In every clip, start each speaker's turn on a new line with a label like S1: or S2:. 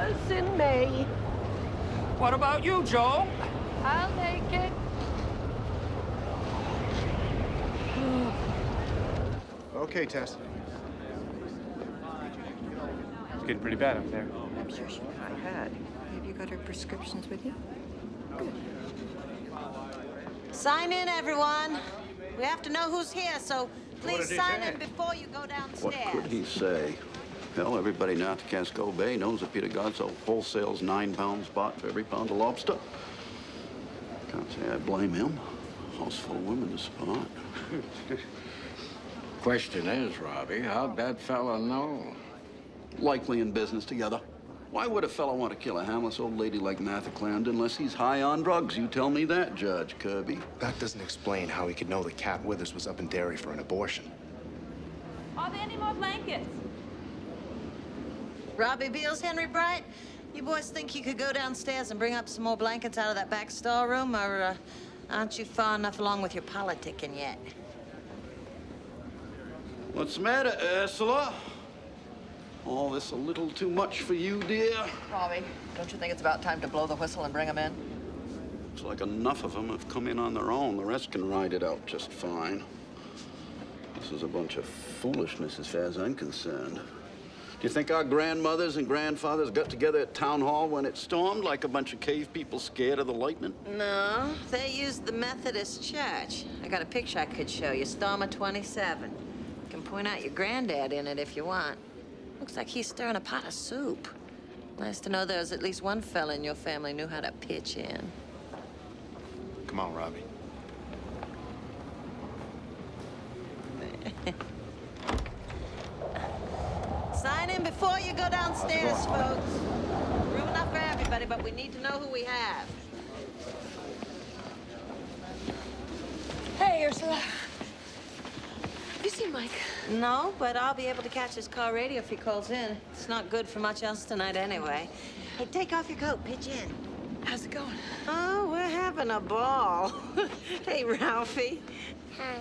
S1: us in May.
S2: What about you, Joe?
S1: I'll take it.
S3: Okay, Tess.
S4: It's getting pretty bad up there.
S5: I'm sure she probably had. Have you got her prescriptions with you? Good.
S6: Sign in, everyone. We have to know who's here, so please sign in before you go downstairs.
S7: What could he say? Hell, everybody now at Casco Bay knows that Peter Godso wholesales 9-pound spot for every pound of lobster. Can't say I blame him. House full of women to spot.
S8: Question is, Robbie, how'd that fella know?
S7: Likely in business together. Why would a fellow want to kill a harmless old lady like Martha Clarendon unless he's high on drugs? You tell me that, Judge Kirby.
S3: That doesn't explain how he could know that Cat Withers was up in Derry for an abortion.
S9: Are there any more blankets?
S6: Robbie Beals, Henry Bright, you boys think you could go downstairs and bring up some more blankets out of that back storeroom, or aren't you far enough along with your politicking yet?
S7: What's the matter, Ursula? All this a little too much for you, dear?
S5: Robbie, don't you think it's about time to blow the whistle and bring them in?
S7: Looks like enough of them have come in on their own. The rest can ride it out just fine. This is a bunch of foolishness as far as I'm concerned. Do you think our grandmothers and grandfathers got together at Town Hall when it stormed like a bunch of cave people scared of the lightning?
S6: No, they used the Methodist Church. I got a picture I could show you, Stormer 27. Can point out your granddad in it if you want. Looks like he's stirring a pot of soup. Nice to know there's at least one fella in your family knew how to pitch in.
S3: Come on, Robbie.
S6: Sign in before you go downstairs, folks. Room enough for everybody, but we need to know who we have.
S9: Hey, Ursula. Have you seen Mike?
S6: No, but I'll be able to catch his car radio if he calls in. It's not good for much else tonight anyway. Hey, take off your coat, pitch in.
S9: How's it going?
S6: Oh, we're having a ball. Hey, Ralphie.
S1: Hi.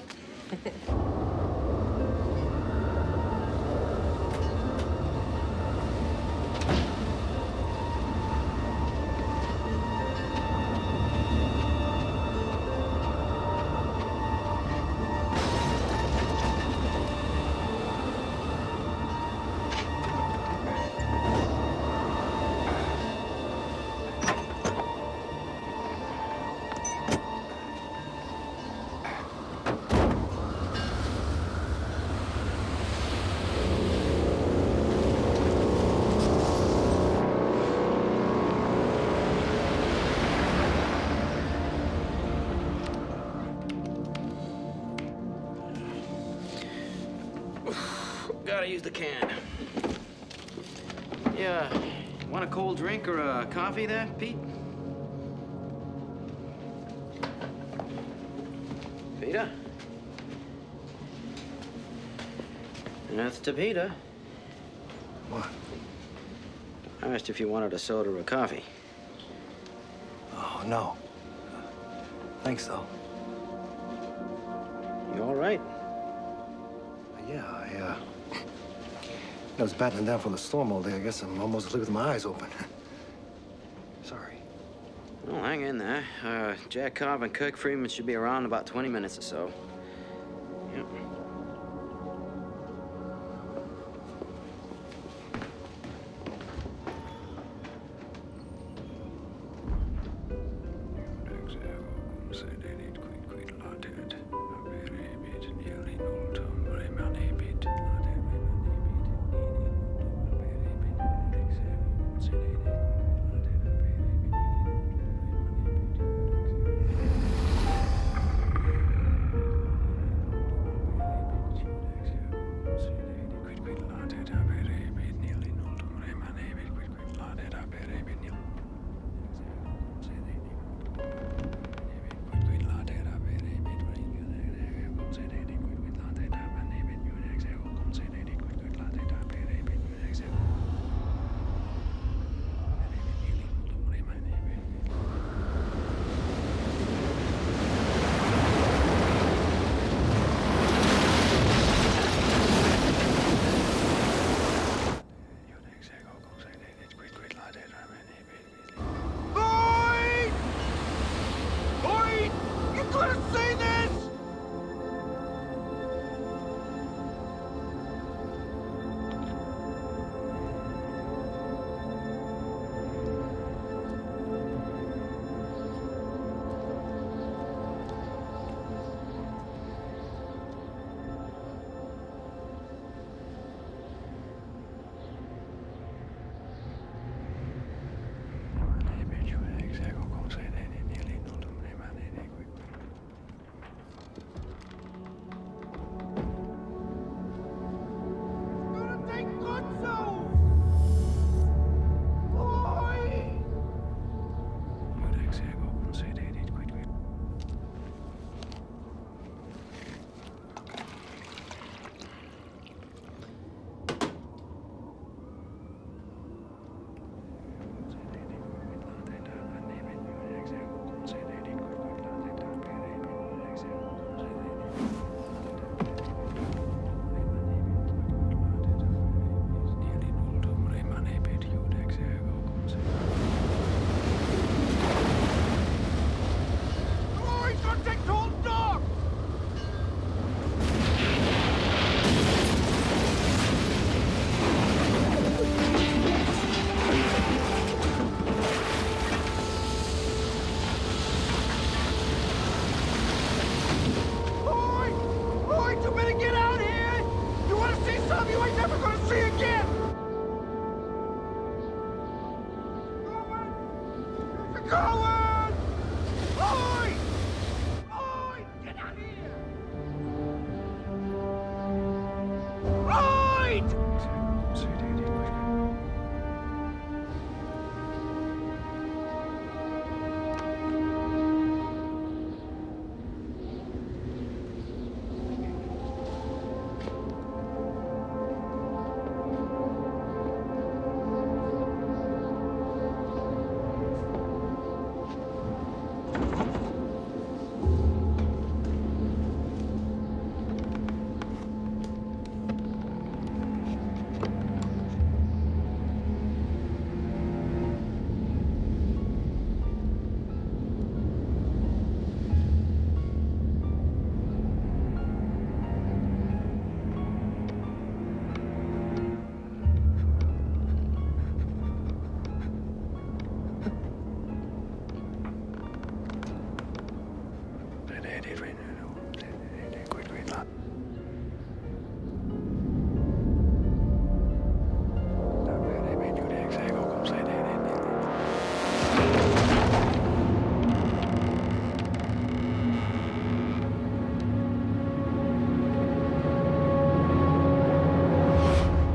S10: Gotta use the can. Yeah, want a cold drink or a coffee there, Pete? Peter? That's to Peter.
S3: What?
S10: I asked if you wanted a soda or a coffee.
S3: Oh, no. Thanks, though.
S10: You all right?
S3: Yeah, I was battling down from the storm all day. I guess I'm almost asleep with my eyes open. Sorry.
S10: Well, hang in there. Jack Cobb and Kirk Freeman should be around in about 20 minutes or so. Yep.
S2: going! Lloyd! Lloyd, get out here! Lloyd!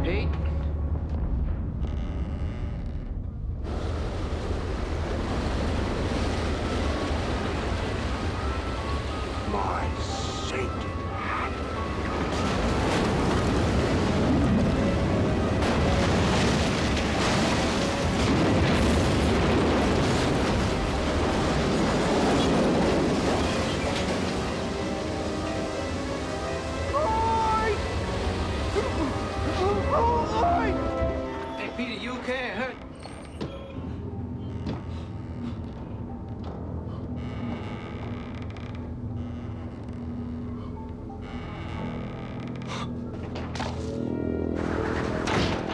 S2: Pete? My sainted hat.
S10: Hey, Peter, you okay? Hurt?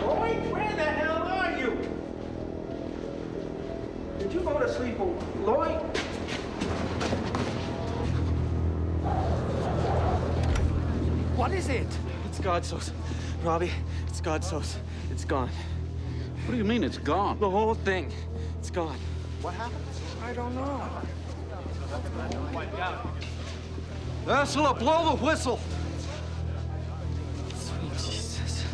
S2: Lloyd, where the hell are you? Did you go to sleep, Lloyd? What is it?
S4: It's God sauce. Robbie, it's God sauce. It's gone.
S7: What do you mean it's gone?
S4: The whole thing. It's gone.
S2: What happened? I don't know.
S3: Ursula, blow the whistle.
S4: Sweet Jesus.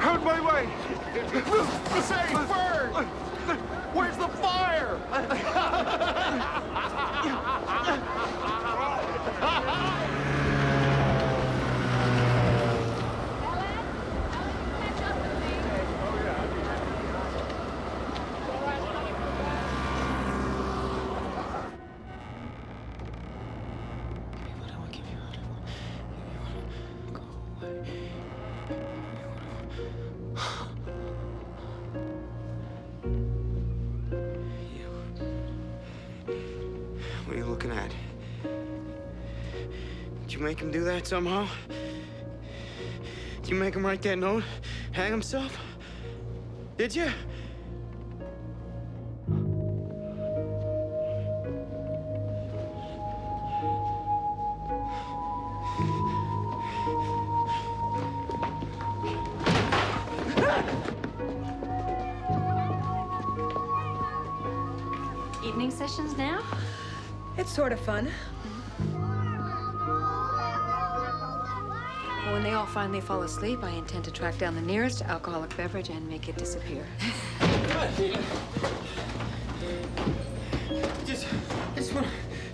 S2: Out my way! Say, bird! Where's the fire?
S10: What are you looking at? Did you make him do that somehow? Did you make him write that note? Hang himself? Did you?
S9: sessions now?
S5: It's sort of fun. When they all finally fall asleep, I intend to track down the nearest alcoholic beverage and make it disappear.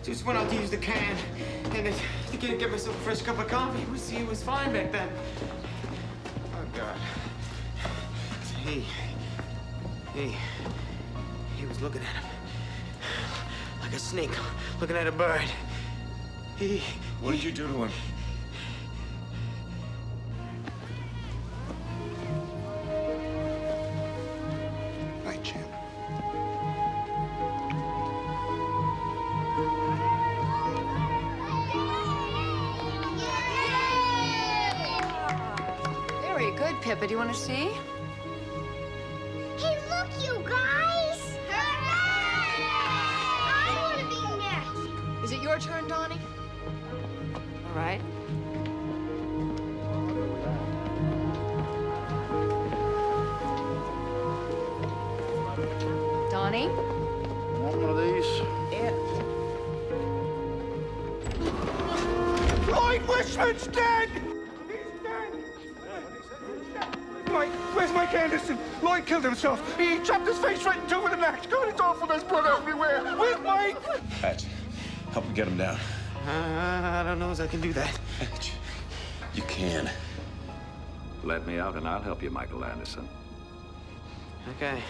S10: Just went out to use the can, and to get myself a fresh cup of coffee. It was fine back then. Oh, God. Hey. He was looking at him. Like a snake looking at a bird.
S3: What did you do to him?
S7: Right, champ.
S5: Very good, Pippa. Do you want to see?
S1: Hey, look, you guys! I want to be next.
S5: Is it your turn, Donnie? All right. Donnie?
S7: Want one of these?
S5: Yeah.
S2: Lloyd Wishman's dead! He's dead! Mike, where's Mike Anderson? Lloyd killed himself. He chopped his face right in two with an axe. God, it's awful. There's blood everywhere. Where's Mike?
S3: Hatch, help me get him down.
S10: I don't know if I can do that.
S3: Hatch, you can.
S8: Let me out and I'll help you, Michael Anderson.
S10: Okay.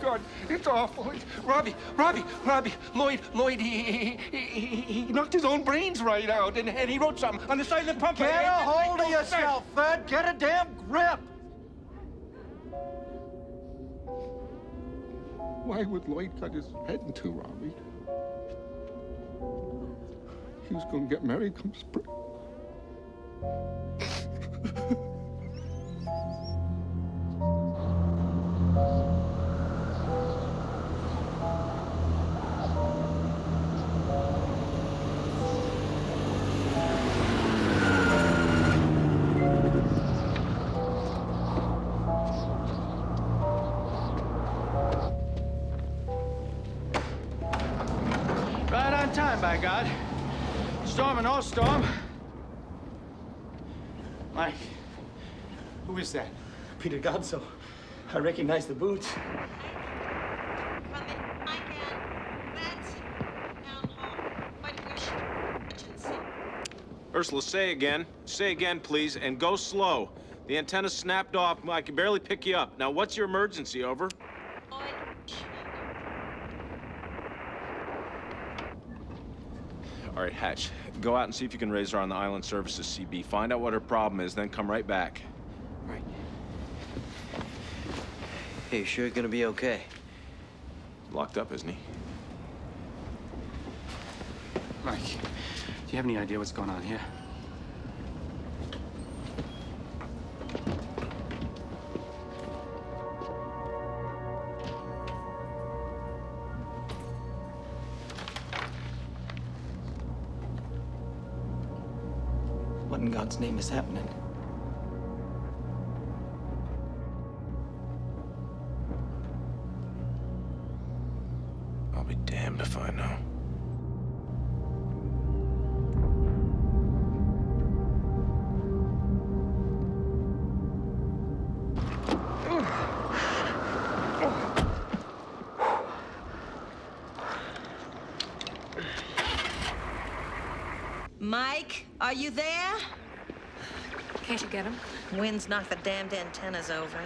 S2: God, it's awful. Robbie, Lloyd, he knocked his own brains right out, and he wrote something on the side of the pump.
S3: Get a hold of yourself, Fred. Get a damn grip.
S2: Why would Lloyd cut his head in two, Robbie? He was going to get married come spring.
S10: Right on time, by God. Storm or no storm. Mike, who is that?
S4: Peter Godso. I recognize the boots.
S6: From the ICANN, that's Town Hall. What emergency?
S11: Ursula, say again, please, and go slow. The antenna snapped off. I can barely pick you up. Now, what's your emergency, over?
S6: Lloyd
S11: All right, Hatch, go out and see if you can raise her on the Island Services CB. Find out what her problem is, then come right back.
S10: Right.
S4: Hey, you sure you're gonna be okay?
S11: Locked up, isn't he?
S10: Mike, do you have any idea what's going on here? What in God's name is happening?
S11: I'll be damned if I know.
S6: Mike, are you there?
S5: Can't you get him?
S6: Wind's knocked the damned antennas over.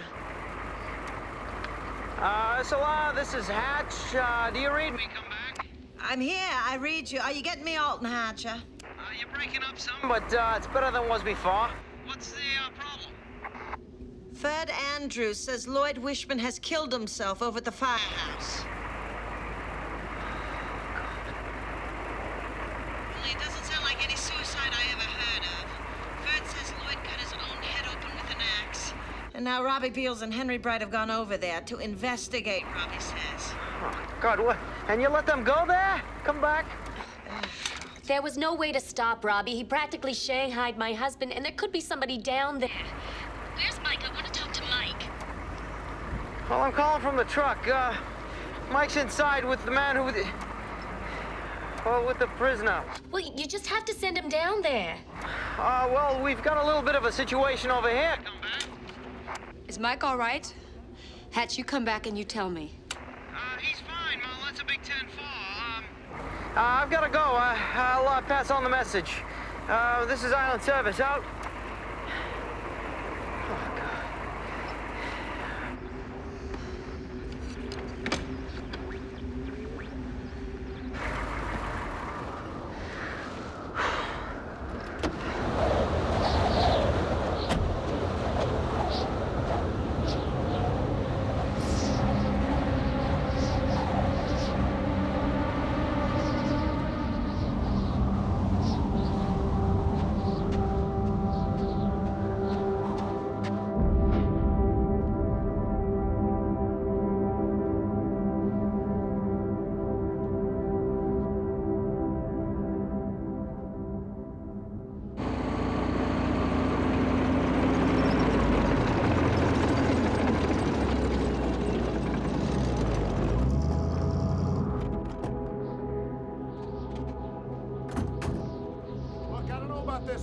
S10: This is Hatch. Do you read me? Come back.
S6: I'm here. I read you. Are you getting me, Alton Hatcher?
S10: You're breaking up some, but it's better than it was before. What's the problem?
S6: Fred Andrews says Lloyd Wishman has killed himself over at the firehouse. Well, it doesn't sound like any suicide I ever heard of. Fred says Lloyd cut his own head open with an axe. And now Robbie Beals and Henry Bright have gone over there to investigate, Robbie says.
S10: Oh, God, what? And you let them go there? Come back.
S9: There was no way to stop Robbie. He practically shanghaied my husband, and there could be somebody down there. Where's Mike? I want to talk to Mike.
S10: Well, I'm calling from the truck. Mike's inside with the man who... Well, with the prisoner.
S9: Well, you just have to send him down there.
S10: Well, we've got a little bit of a situation over here.
S5: Is Mike all right? Hatch, you come back and you tell me.
S10: He's fine, Mom. That's a Big 10 fall. I've got to go. I'll pass on the message. This is Island Service. Out. Oh, God.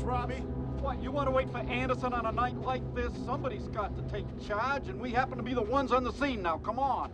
S12: Robbie? What, you want to wait for Anderson on a night like this? Somebody's got to take charge, and we happen to be the ones on the scene now. Come on.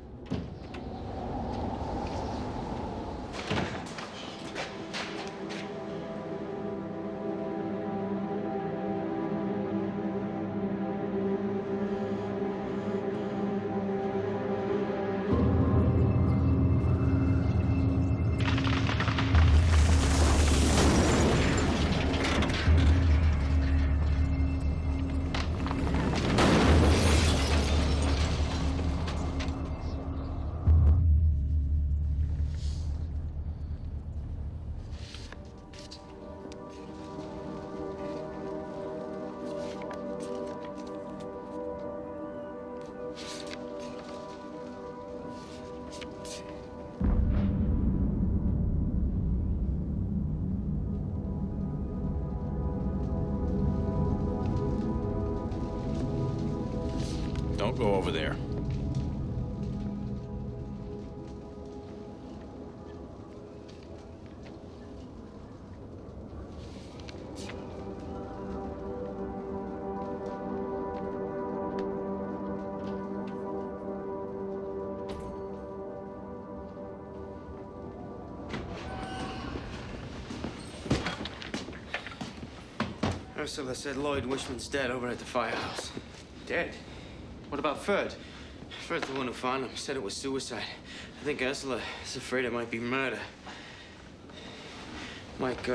S11: Don't go over there.
S10: Ursula said Lloyd Wishman's dead over at the firehouse. Dead? What about Ferd? Ferd's the one who found him. Said it was suicide. I think Ursula is afraid it might be murder. Mike,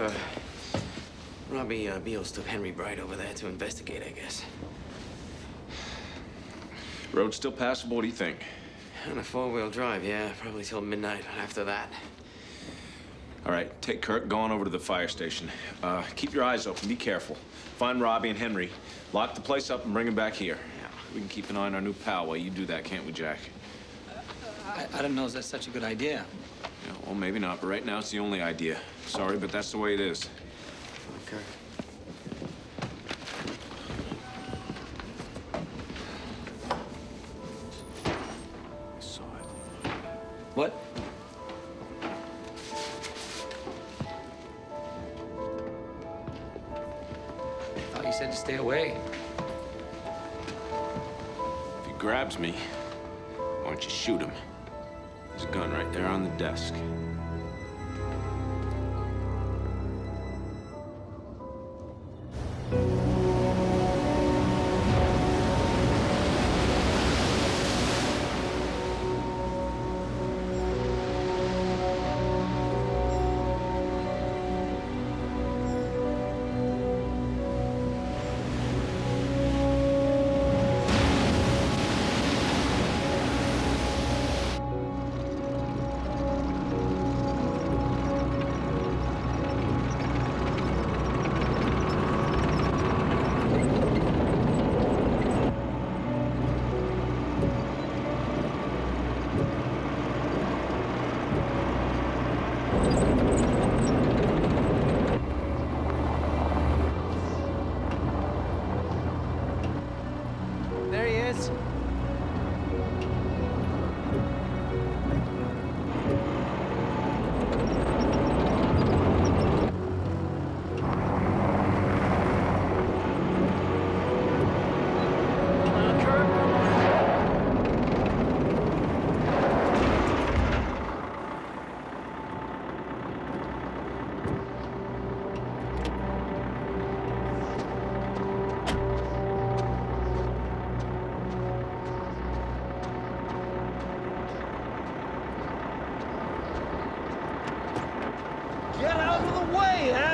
S10: Robbie Beals took Henry Bright over there to investigate, I guess.
S11: Road still passable, what do you think?
S10: On a four-wheel drive, yeah. Probably till midnight after that.
S11: All right, take Kirk, go on over to the fire station. Keep your eyes open, be careful. Find Robbie and Henry, lock the place up and bring them back here. Yeah. We can keep an eye on our new pal while you do that, can't we, Jack?
S13: I don't know if that's such a good idea.
S11: Yeah, well, maybe not, but right now it's the only idea. Sorry, but that's the way it is.
S10: Okay.
S11: I saw it.
S13: What? I thought you said to stay away.
S11: If he grabs me, why don't you shoot him? There's a gun right there on the desk.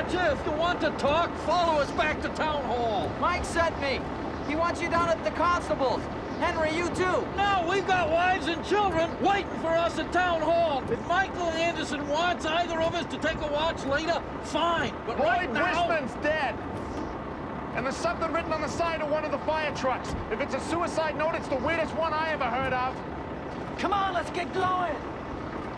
S12: told you, if you want to talk, follow us back to town hall.
S10: Mike sent me. He wants you down at the constable's. Henry, you too.
S12: No, we've got wives and children waiting for us at town hall. If Michael Anderson wants either of us to take a watch later, fine. But right now...
S14: Wishman's dead. And there's something written on the side of one of the fire trucks. If it's a suicide note, it's the weirdest one I ever heard of.
S10: Come on, let's get going.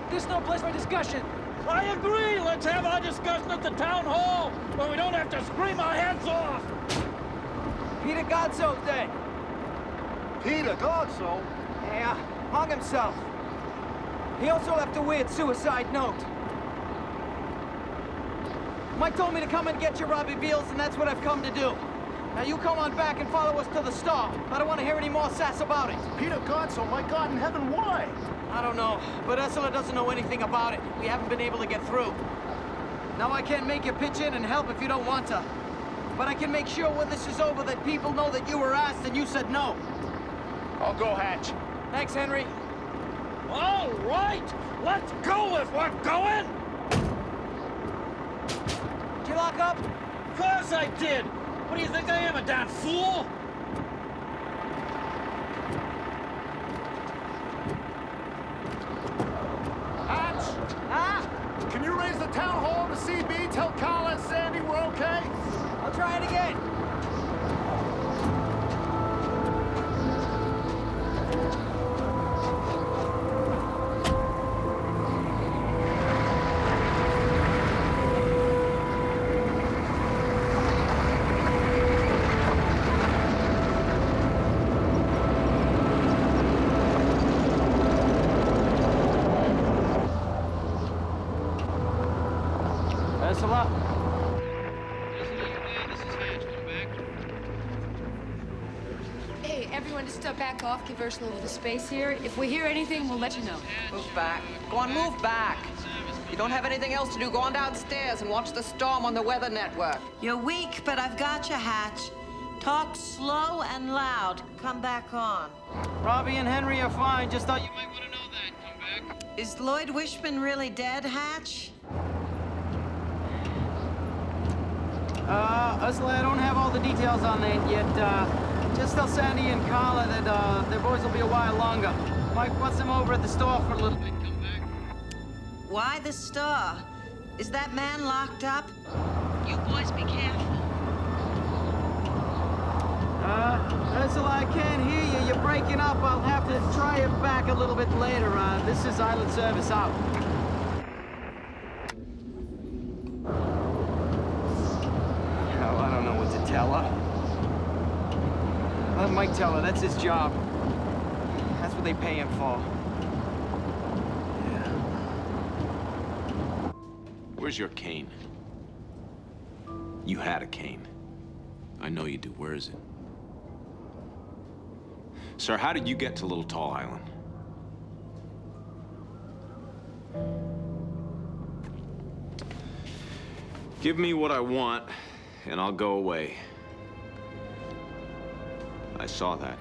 S10: There's no place for discussion.
S12: I agree. Let's have our discussion at the town hall, where we don't have to scream our heads off.
S10: Peter Godso's dead.
S14: Peter Godso?
S10: Yeah, hung himself. He also left a weird suicide note. Mike told me to come and get you, Robbie Beals, and that's what I've come to do. Now you come on back and follow us to the Star. I don't want to hear any more sass about it.
S14: Peter Godso, my God in heaven, why?
S10: I don't know, but Ursula doesn't know anything about it. We haven't been able to get through. Now I can't make you pitch in and help if you don't want to. But I can make sure when this is over that people know that you were asked and you said no.
S14: I'll go, Hatch.
S10: Thanks, Henry.
S12: All right, let's go if we're going.
S10: Did you lock up?
S12: Of course I did. What do you think I am, a damn fool?
S14: Hatch!
S10: Ah!
S14: Can you raise the town hall to CB? Tell Carl and Sandy we're okay?
S10: I'll try it again. Ursula?
S15: Hey, everyone just back off, give Ursula a little space here. If we hear anything, we'll let you know.
S6: Move back. Go on, move back. You don't have anything else to do, go on downstairs and watch the storm on the weather network. You're weak, but I've got you, Hatch. Talk slow and loud. Come back on.
S10: Robbie and Henry are fine. Just thought you might want to know that. Come back.
S6: Is Lloyd Wishman really dead, Hatch?
S10: Ursula, I don't have all the details on that yet. Just tell Sandy and Carla that their boys will be a while longer. Mike wants them over at the store for a little bit. Come back.
S6: Why the Star? Is that man locked up? You boys be careful.
S10: Ursula, I can't hear you. You're breaking up. I'll have to try it back a little bit later. This is Island Service out. Oh, I don't know what to tell her. Let Mike tell her. That's his job. That's what they pay him for.
S11: Where's your cane? You had a cane. I know you do. Where is it? Sir, how did you get to Little Tall Island? Give me what I want, and I'll go away. I saw that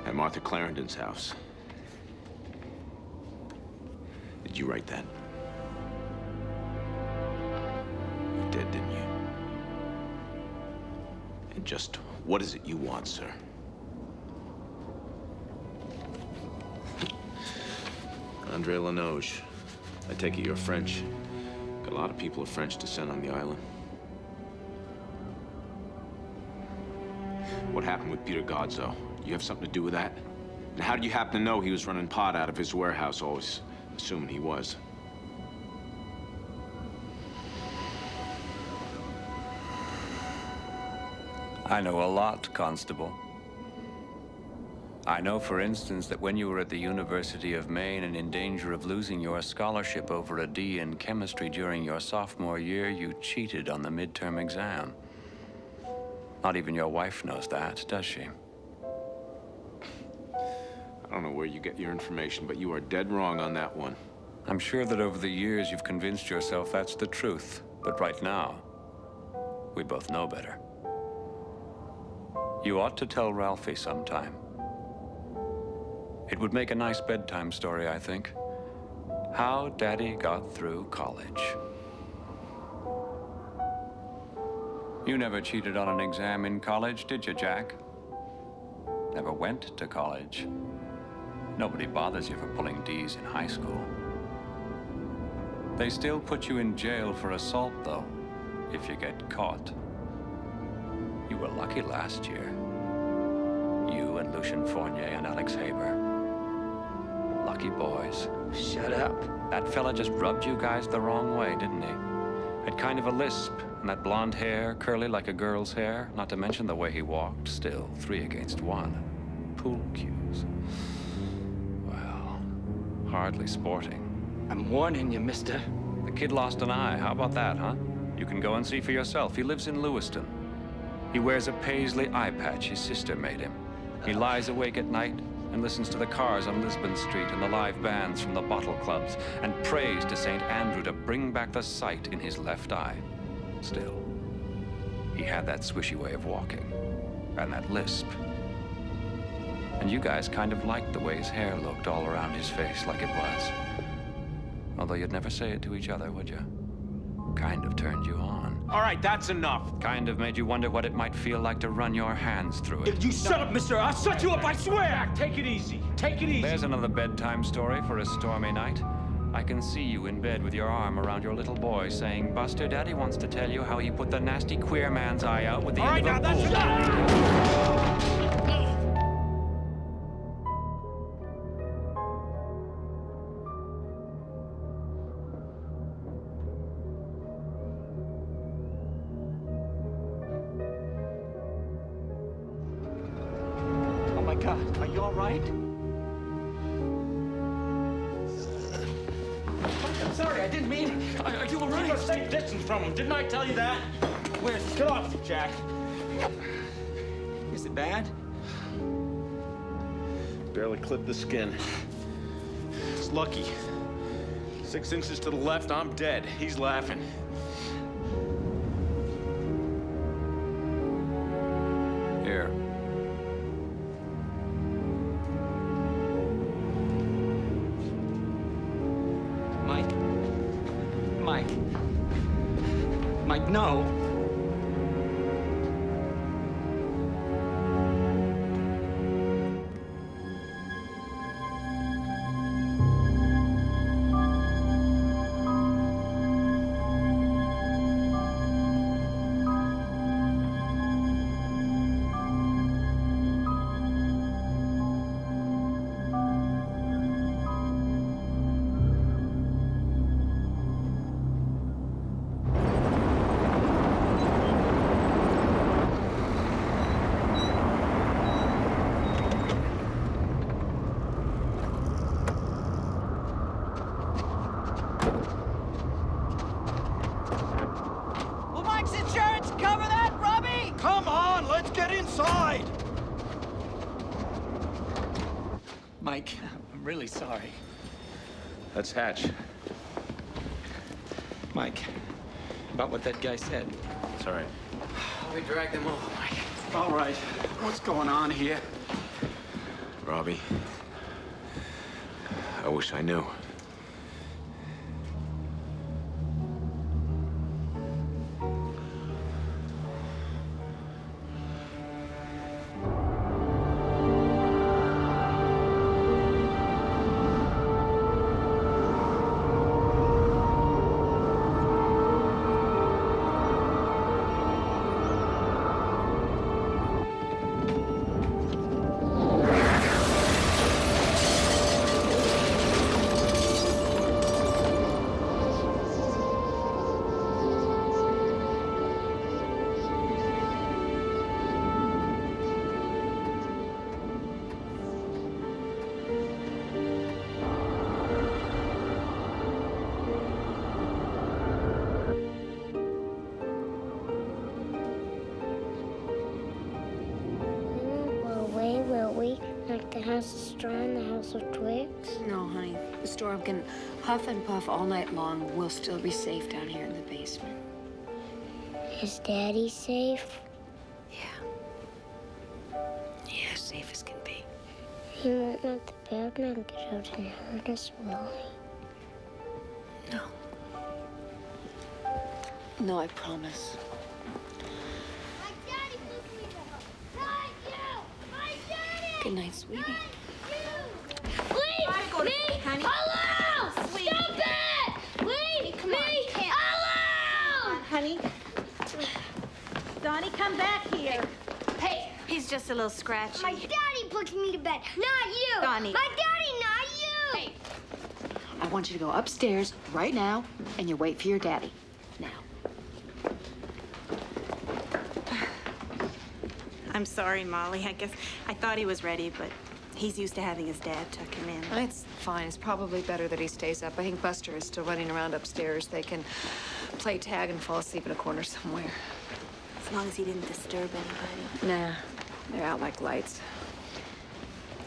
S11: at Martha Clarendon's house. Did you write that? You did, didn't you? And just what is it you want, sir? Andre Lanoge. I take it you're French. Got a lot of people of French descent on the island. What happened with Peter Godso? You have something to do with that? And how did you happen to know he was running pot out of his warehouse, always assuming he was?
S8: I know a lot, Constable. I know, for instance, that when you were at the University of Maine and in danger of losing your scholarship over a D in chemistry during your sophomore year, you cheated on the midterm exam. Not even your wife knows that, does she?
S11: I don't know where you get your information, but you are dead wrong on that one.
S8: I'm sure that over the years you've convinced yourself that's the truth. But right now, we both know better. You ought to tell Ralphie sometime. It would make a nice bedtime story, I think. How Daddy got through college. You never cheated on an exam in college, did you, Jack? Never went to college. Nobody bothers you for pulling D's in high school. They still put you in jail for assault, though, if you get caught. You were lucky last year. You and Lucien Fournier and Alex Haber. Lucky boys.
S13: Shut up.
S8: That fella just rubbed you guys the wrong way, didn't he? Had kind of a lisp, and that blonde hair, curly like a girl's hair, not to mention the way he walked. Still, 3 against 1. Pool cues. Well, hardly sporting.
S13: I'm warning you, mister.
S8: The kid lost an eye. How about that, huh? You can go and see for yourself. He lives in Lewiston. He wears a paisley eye patch his sister made him. He lies awake at night and listens to the cars on Lisbon Street and the live bands from the bottle clubs and prays to St. Andrew to bring back the sight in his left eye. Still, he had that swishy way of walking and that lisp. And you guys kind of liked the way his hair looked all around his face, like it was. Although you'd never say it to each other, would you? Kind of turned you on.
S11: All right, that's enough.
S8: Kind of made you wonder what it might feel like to run your hands through it.
S12: You shut up, mister. I'll shut you up, I swear.
S11: Jack, take it easy. Take it easy.
S8: There's another bedtime story for a stormy night. I can see you in bed with your arm around your little boy saying, Buster, Daddy wants to tell you how he put the nasty queer man's eye out with the end of a
S12: that's
S8: bull.
S12: enough.
S10: Oh my God, are you all right? I'm sorry, I didn't mean. Are you all right?
S11: Keep a safe distance from him. Didn't I tell you that?
S10: Where's?
S11: Get off, Jack.
S10: Is it bad?
S11: Barely clipped the skin. It's lucky. 6 inches to the left, I'm dead. He's laughing.
S8: Here.
S10: Mike, no. Will Mike's insurance cover that, Robbie?
S12: Come on, let's get inside.
S13: Mike, I'm really sorry.
S11: That's Hatch.
S13: Mike, about what that guy said.
S11: It's all right.
S13: We dragged them over, Mike.
S12: All right, what's going on here?
S11: Robbie, I wish I knew.
S1: Like the house of straw and the house of twigs?
S15: No, honey. The storm can huff and puff all night long. We'll still be safe down here in the basement.
S1: Is Daddy safe?
S15: Yeah, safe as can be.
S1: He won't let the bad man get out and hurt us, will he?
S15: No. No, I promise. Good night, sweetie.
S6: Leave me alone! Stop it! Leave me alone!
S16: Honey. Donnie, come back here.
S15: Hey, he's just a little scratchy.
S1: My daddy puts me to bed, not you.
S16: Donnie.
S1: My daddy, not you.
S15: Hey. I want you to go upstairs right now, and you wait for your daddy. Now.
S16: I'm sorry, Molly. I guess I thought he was ready, but he's used to having his dad tuck him in.
S17: It's fine. It's probably better that he stays up. I think Buster is still running around upstairs. They can play tag and fall asleep in a corner somewhere.
S16: As long as he didn't disturb anybody.
S17: Nah, they're out like lights.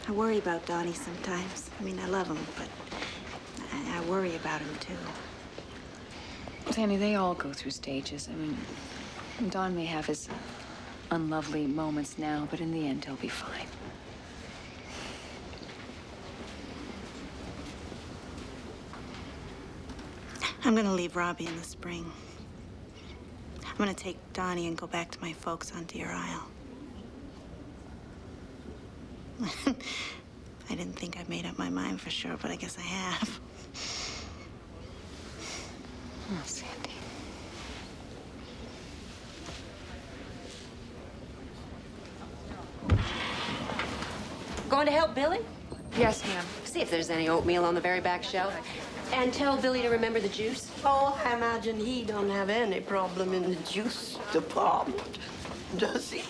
S16: I worry about Donnie sometimes. I mean, I love him, but I worry about him, too.
S17: Sandy, they all go through stages. I mean, Don may have his unlovely moments now, but in the end, he'll be fine.
S16: I'm gonna leave Robbie in the spring. I'm gonna take Donnie and go back to my folks on Deer Isle. I didn't think I'd made up my mind for sure, but I guess I have.
S17: Oh, Sandy.
S9: Going to help Billy?
S17: Yes, ma'am.
S9: See if there's any oatmeal on the very back shelf. And tell Billy to remember the juice.
S18: Oh, I imagine he don't have any problem in the juice department, does he?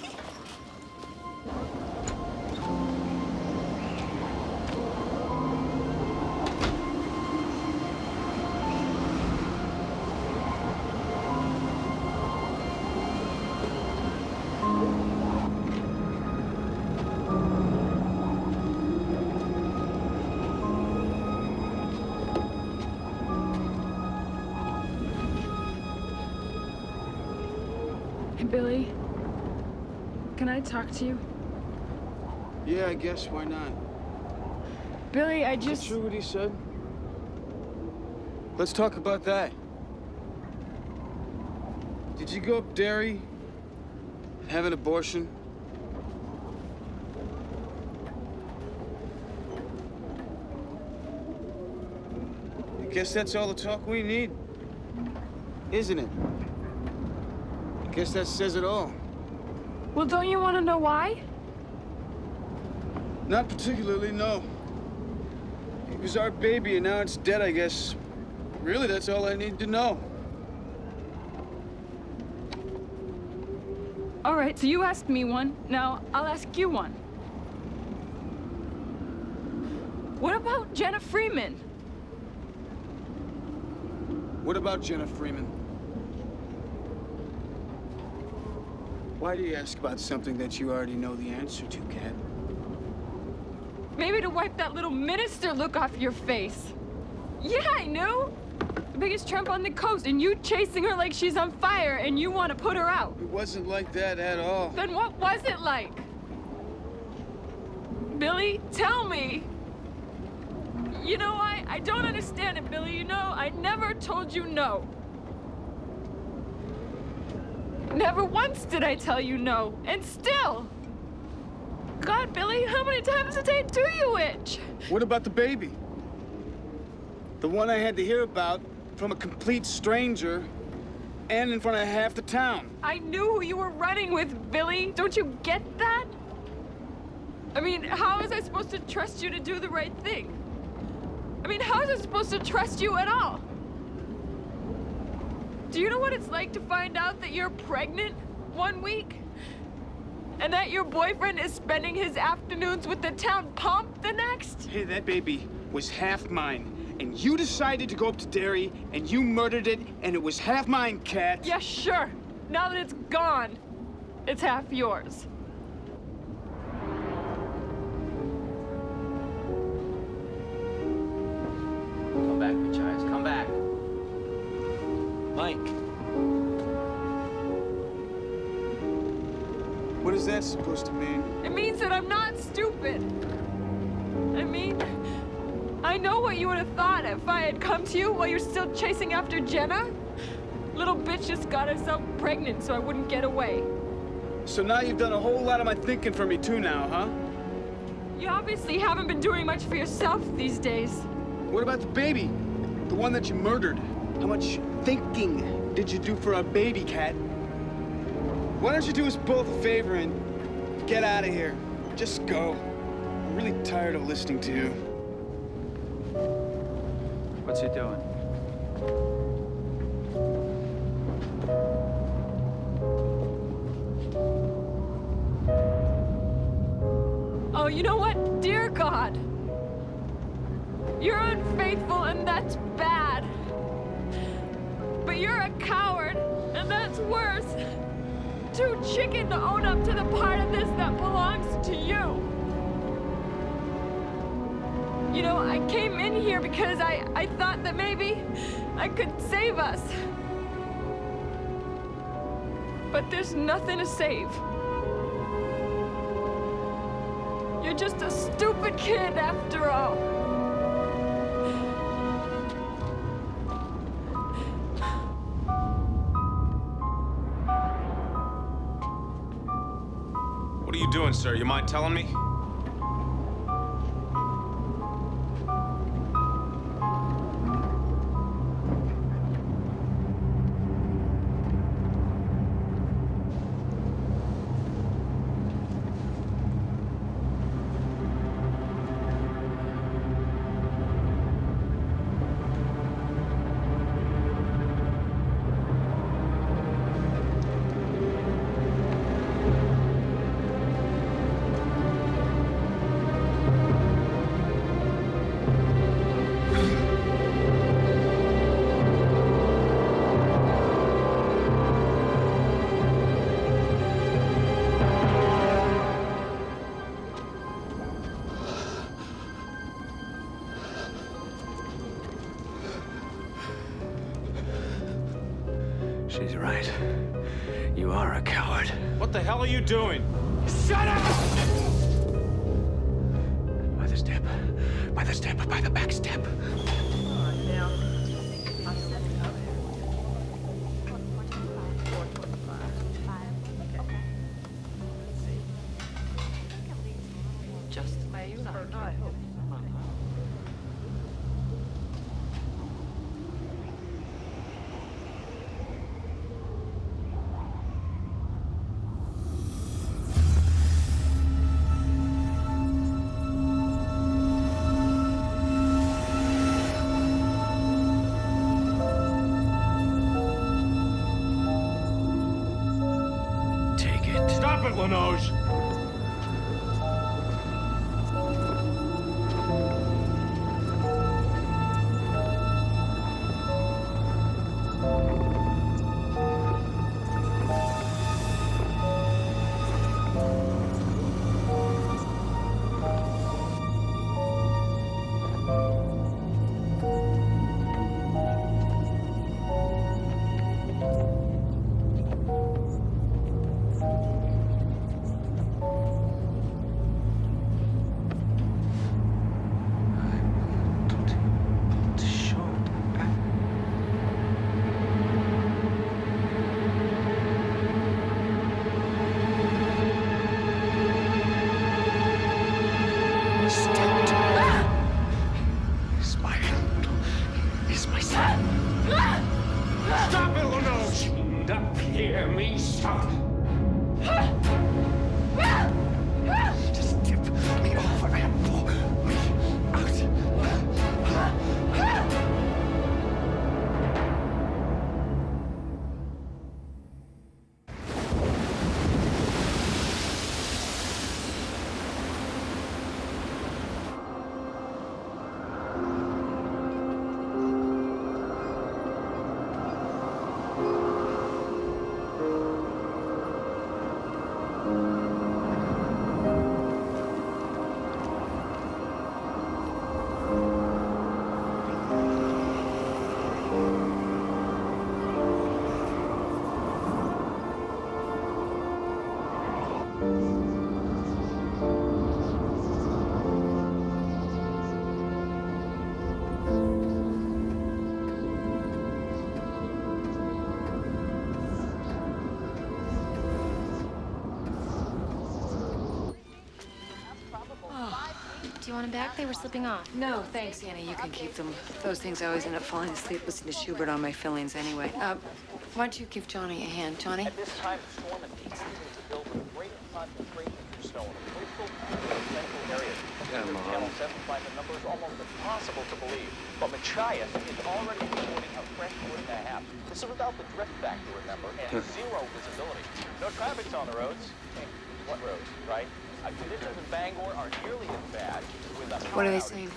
S17: Billy, can I talk to you?
S19: Yeah, I guess. Why not?
S17: Billy, I
S19: Is
S17: just...
S19: it true what he said? Let's talk about that. Did you go up dairy? Have an abortion? I guess that's all the talk we need, isn't it? I guess that says it all.
S17: Well, don't you want to know why?
S19: Not particularly, no. It was our baby, and now it's dead, I guess. Really, that's all I need to know.
S17: All right, so you asked me one. Now, I'll ask you one. What about Jenna Freeman?
S19: What about Jenna Freeman? Why do you ask about something that you already know the answer to, Kat?
S17: Maybe to wipe that little minister look off your face. Yeah, I knew. The biggest Trump on the coast, and you chasing her like she's on fire, and you want to put her out.
S19: It wasn't like that at all.
S17: Then what was it like? Billy, tell me. You know, I don't understand it, Billy. You know, I never told you no. Never once did I tell you no, and still. God, Billy, how many times a day do you itch?
S19: What about the baby? The one I had to hear about from a complete stranger and in front of half the town.
S17: I knew who you were running with, Billy. Don't you get that? I mean, how was I supposed to trust you to do the right thing? I mean, how was I supposed to trust you at all? Do you know what it's like to find out that you're pregnant 1 week? And that your boyfriend is spending his afternoons with the town pump the next?
S19: Hey, that baby was half mine. And you decided to go up to dairy, and you murdered it, and it was half mine, Kat.
S17: Yeah, sure. Now that it's gone, it's half yours.
S13: Come back, bitch eyes. Come back.
S4: Mike.
S19: What is that supposed to mean?
S17: It means that I'm not stupid. I mean, I know what you would have thought if I had come to you while you're still chasing after Jenna. Little bitch just got herself pregnant so I wouldn't get away.
S19: So now you've done a whole lot of my thinking for me too now, huh?
S17: You obviously haven't been doing much for yourself these days.
S19: What about the baby? The one that you murdered? How much thinking did you do for our baby, Cat? Why don't you do us both a favor and get out of here? Just go. I'm really tired of listening to you.
S10: What's he doing?
S17: Oh, you know what? Dear God, you're unfaithful and that's bad. But you're a coward and that's worse. Too chicken to own up to the part of this that belongs to you. You know, I came in here because I thought that maybe I could save us. But there's nothing to save. You're just a stupid kid after all.
S11: What are you doing, sir? You mind telling me?
S8: She's right. You are a coward.
S11: What the hell are you doing?
S8: Shut up! By the step. By the step. By the back step.
S6: Just the way you like it.
S11: Stop it, Lanoge!
S2: Stop it, Lanoge! Up here, me, stop! Just tip me over and pull me out.
S15: want them back? They were slipping off.
S5: No, thanks, Annie. You can keep them. Those things I always end up falling asleep listening to Schubert on my fillings anyway. Why don't you give Johnny a hand, Johnny?
S20: At this time, the storm and heat season to build with greater concentration of snow in coastal and central areas. Channel 7 finds the numbers almost impossible to believe. But Machias is already reporting a fresh 1.5. This is without the drift factor, remember, and zero visibility. No traffic's on the roads. Hey, what roads, right? Conditions in Bangor are nearly as bad.
S5: What are they saying?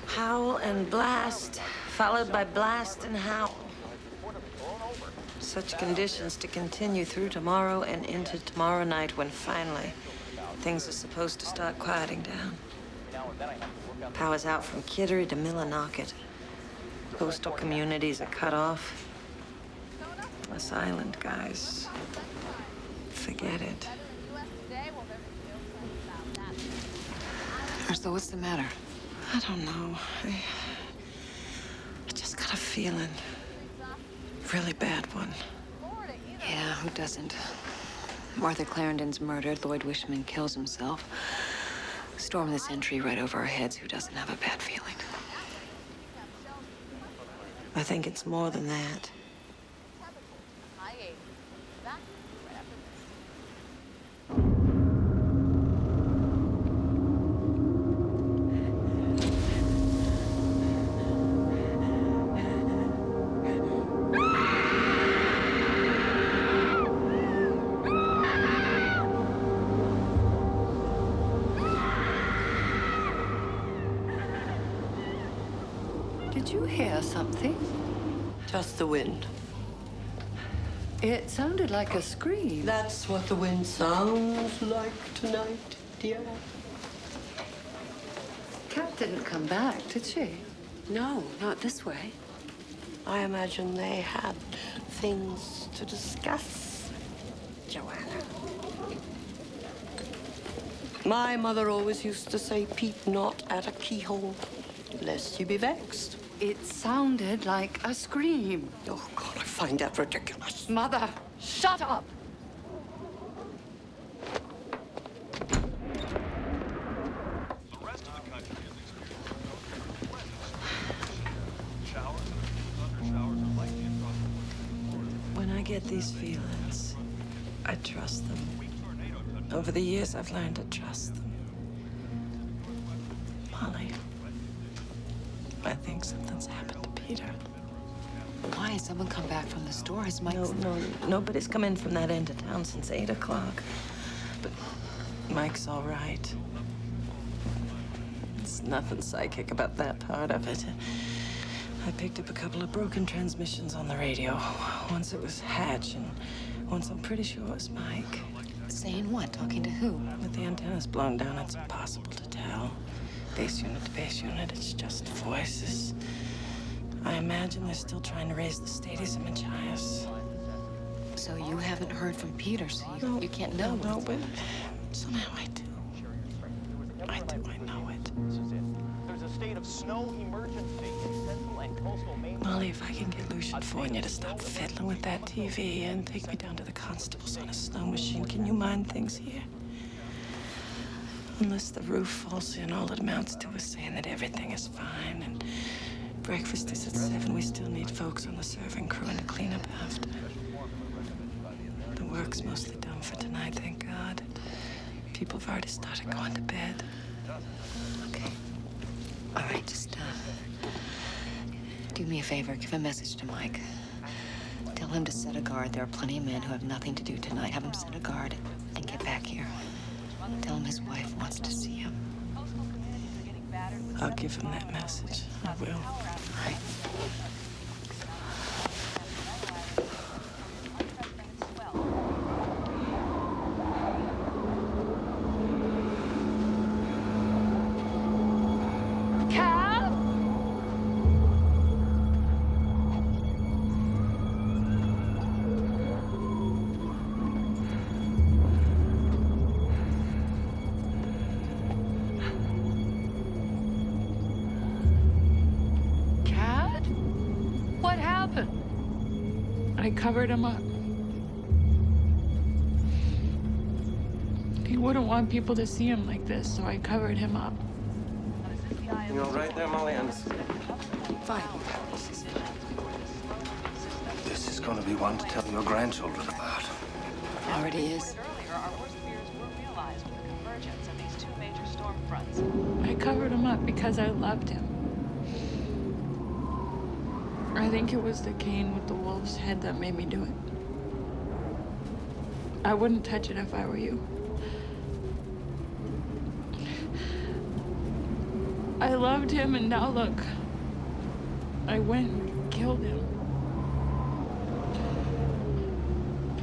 S6: Howl and blast, followed by blast and howl. Such conditions to continue through tomorrow and into tomorrow night when finally things are supposed to start quieting down. Power's out from Kittery to Millinocket. Coastal communities are cut off. Us island guys, forget it.
S5: So what's the matter?
S6: I don't know. I just got a feeling. Really bad one.
S5: Yeah, who doesn't? Martha Clarendon's murdered. Lloyd Wishman kills himself. Storm this entry right over our heads. Who doesn't have a bad feeling?
S6: I think it's more than that.
S18: Did you hear something? Just the wind. It sounded like a scream. That's what the wind sounds like tonight, dear. Kat didn't come back, did she?
S5: No, not this way.
S18: I imagine they had things to discuss, Joanna. My mother always used to say, peep not at a keyhole, lest you be vexed.
S5: It sounded like a scream.
S18: Oh, God, I find that ridiculous.
S5: Mother, shut up!
S6: When I get these feelings, I trust them. Over the years, I've learned to trust them. Molly, I think something's happened to Peter.
S5: Why has someone come back from the store? Has Mike...
S6: No, nobody's come in from that end of town since 8 o'clock. But Mike's all right. There's nothing psychic about that part of it. I picked up a couple of broken transmissions on the radio. Once it was Hatch, and once I'm pretty sure it was Mike.
S5: Saying what? Talking to who?
S6: With the antennas blown down, it's impossible to tell. Base unit to base unit, it's just voices. I imagine they're still trying to raise the status of Machias.
S5: So you haven't heard from Peter, so you can't know.
S6: No, but somehow I do. I know it.
S20: There's a state of snow emergency in central and coastal Maine.
S6: Molly, if I can get Lucian Fournier to stop fiddling with that TV and take me down to the constables on a snow machine, can you mind things here? Unless the roof falls in, all it amounts to is saying that everything is fine and breakfast is at 7. We still need folks on the serving crew and to clean up after. The work's mostly done for tonight, thank God. People have already started going to bed.
S5: Okay. All right, just, do me a favor. Give a message to Mike. Tell him to set a guard. There are plenty of men who have nothing to do tonight. Have him set a guard and get back here. Tell him his wife wants to see him.
S6: I'll give him that message. I will.
S5: All right.
S17: I covered him up. He wouldn't want people to see him like this, so I covered him up.
S4: You all right there, Molly Anderson?
S5: Fine.
S3: This is going to be one to tell your grandchildren about.
S5: Already is.
S17: I covered him up because I loved him. I think it was the cane with the wolf's head that made me do it. I wouldn't touch it if I were you. I loved him, and now look. I went and killed him.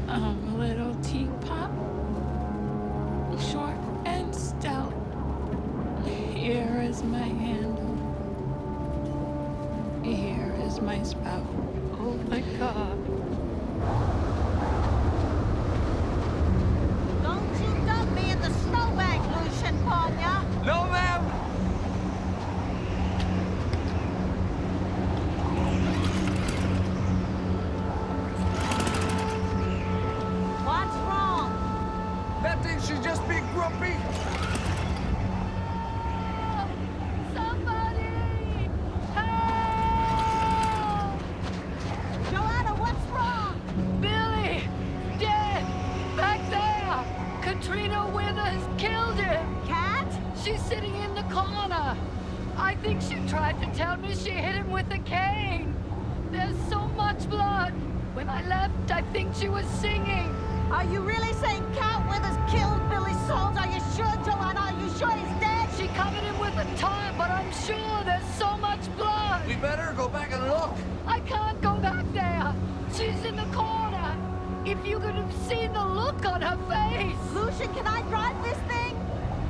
S17: I'm a little teapot, short and stout. Here is my handle. Here is my spout. Oh my God.
S6: Don't you dump me in the snowbank, Lucian Panya.
S10: No, ma'am.
S6: What's wrong?
S10: That thing should just be grumpy.
S17: Somebody!
S6: Joanna, what's wrong?
S17: Billy! Dead! Back there! Katrina Withers killed him!
S6: Cat?
S17: She's sitting in the corner. I think she tried to tell me she hit him with a cane. There's so much blood. When I left, I think she was singing.
S6: Are you really saying Cat Withers killed Billy Soames? Are you sure, Joanna? Are you sure he's dead?
S17: She covered him with a tarp, but I'm sure there's so much blood.
S10: We better go back and look.
S17: I can't go back there. She's in the corner. If you could have seen the look on her face.
S6: Lucian, can I drive this thing?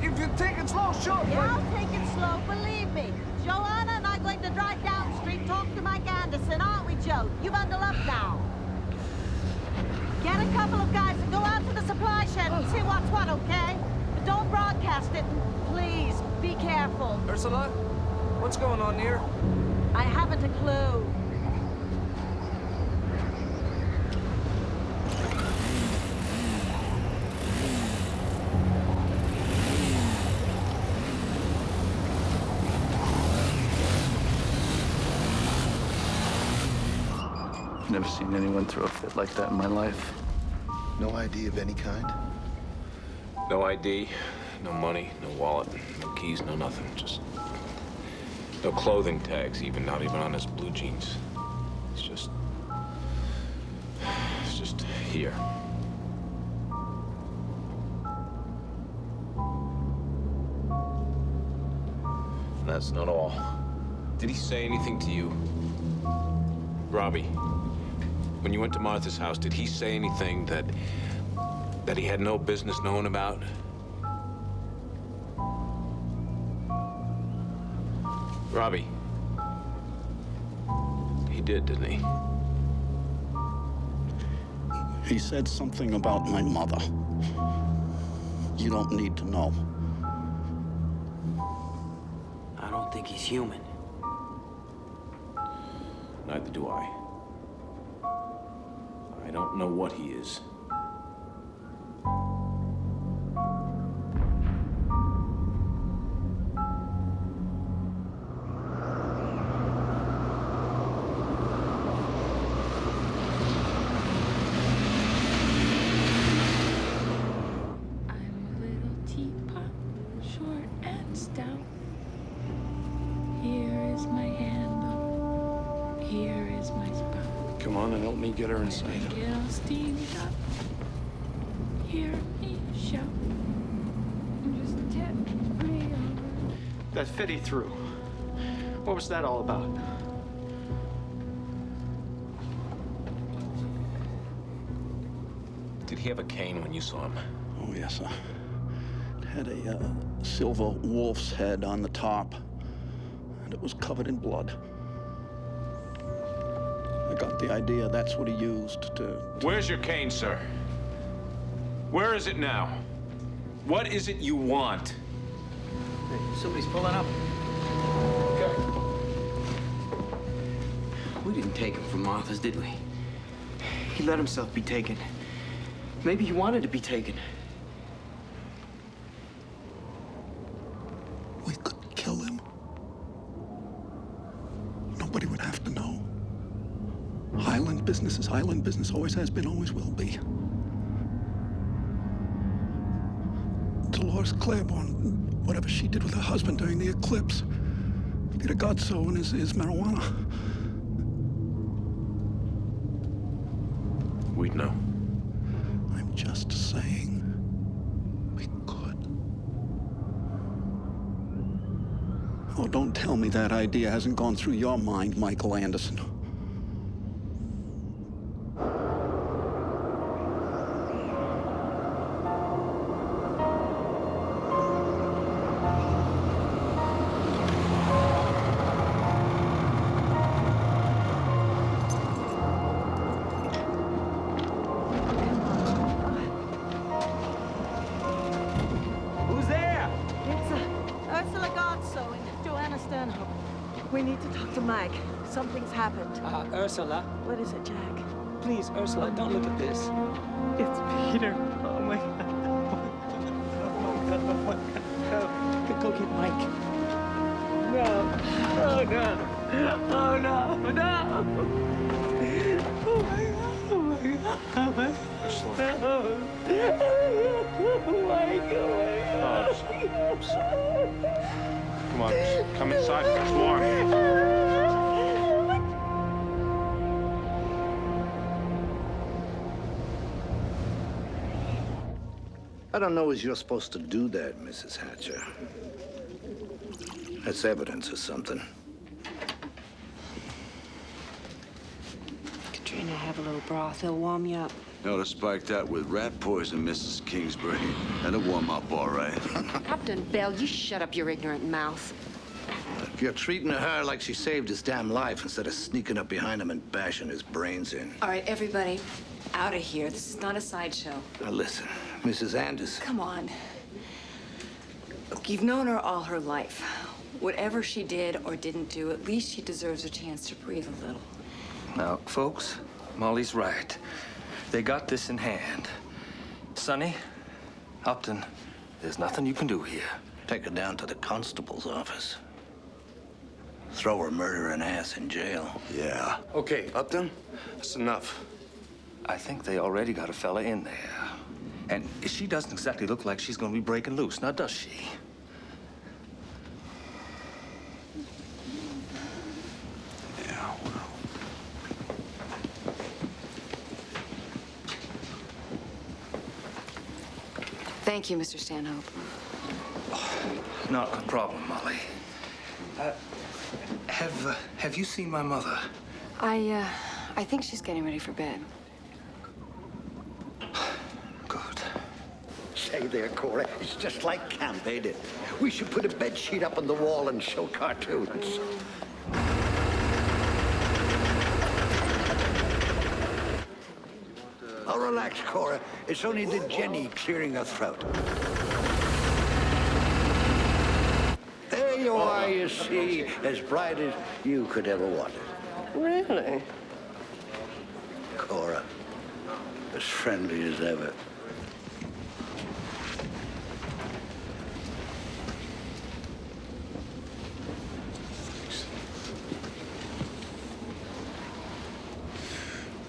S10: If you take it slow, sure.
S6: Yeah, I'll take it slow, believe me. Joanna and I are going to drive down the street, talk to Mike Anderson, aren't we, Joe? You bundle up now. Get a couple of guys and go out to the supply shed and see what's what, okay? But don't broadcast it. Please, be careful.
S10: Ursula, what's going on here?
S6: I haven't a clue.
S21: Never seen anyone throw a fit like that in my life.
S3: No ID of any kind?
S11: No ID, no money, no wallet, no keys, no nothing. Just no clothing tags, not even on his blue jeans. It's just here. And that's not all. Did he say anything to you? Robbie, when you went to Martha's house, did he say anything that he had no business knowing about? Robbie. He did, didn't he?
S22: He said something about my mother. You don't need to know.
S4: I don't think he's human.
S11: Neither do I. I don't know what he is.
S17: I'm a little teapot, short and stout. Here is my handle. Here is my spout.
S21: Come on and help me get her inside.
S17: Get all steamed up. Hear me shout. Just tip me over.
S23: That fit he threw. What was that all about?
S11: Did he have a cane when you saw him?
S22: Oh, yes, sir. It had a silver wolf's head on the top, and it was covered in blood. I got the idea that's what he used to...
S11: Where's your cane, sir? Where is it now? What is it you want?
S4: Hey, somebody's pulling up.
S11: Okay.
S4: We didn't take him from Martha's, did we? He let himself be taken. Maybe he wanted to be taken.
S22: We could kill him. island business is island business. Always has been, always will be. Dolores Claiborne, whatever she did with her husband during the eclipse, Peter Godso and his marijuana.
S11: We'd know.
S22: I'm just saying we could. Oh, don't tell me that idea hasn't gone through your mind, Michael Anderson.
S10: Who's there?
S6: It's Ursula Godso and Joanna Stanhope. We need to talk to Mike. Something's happened.
S7: Ursula.
S6: What is it, Jack?
S7: Please, Ursula, don't look at this.
S10: It's Peter. Oh my God.
S7: Go get Mike.
S10: No. Oh no. Oh no. No. Oh my God. Oh my God. Oh my God. Oh my God.
S11: I'm sorry. Come on, just come inside. Let's walk.
S3: I don't know as you're supposed to do that, Mrs. Hatcher. That's evidence of something.
S5: Katrina, have a little broth. It'll warm you up.
S12: No, to spike that with rat poison, Mrs. Kingsbury. That'll warm up all right.
S5: Captain Bell, you shut up your ignorant mouth.
S3: If you're treating her like she saved his damn life instead of sneaking up behind him and bashing his brains in.
S5: All right, everybody, out of here. This is not a sideshow.
S3: Now listen, Mrs. Anderson.
S5: Come on. Look, you've known her all her life. Whatever she did or didn't do, at least she deserves a chance to breathe a little.
S14: Now, folks, Molly's right. They got this in hand. Sonny, Upton, there's nothing you can do here.
S3: Take her down to the constable's office. Throw her murdering ass in jail.
S12: Yeah.
S14: Okay, Upton, that's enough. I think they already got a fella in there. And she doesn't exactly look like she's gonna be breaking loose, now does she?
S12: Yeah, well.
S5: Thank you, Mr. Stanhope.
S14: Not a problem, Molly. Have you seen my mother?
S5: I think she's getting ready for bed.
S24: Say there, Cora, it's just like camp, ain't it? We should put a bed sheet up on the wall and show cartoons. Oh, relax, Cora. It's only the Jenny clearing her throat. There you are, you see, as bright as you could ever want it.
S18: Really?
S24: Cora, as friendly as ever.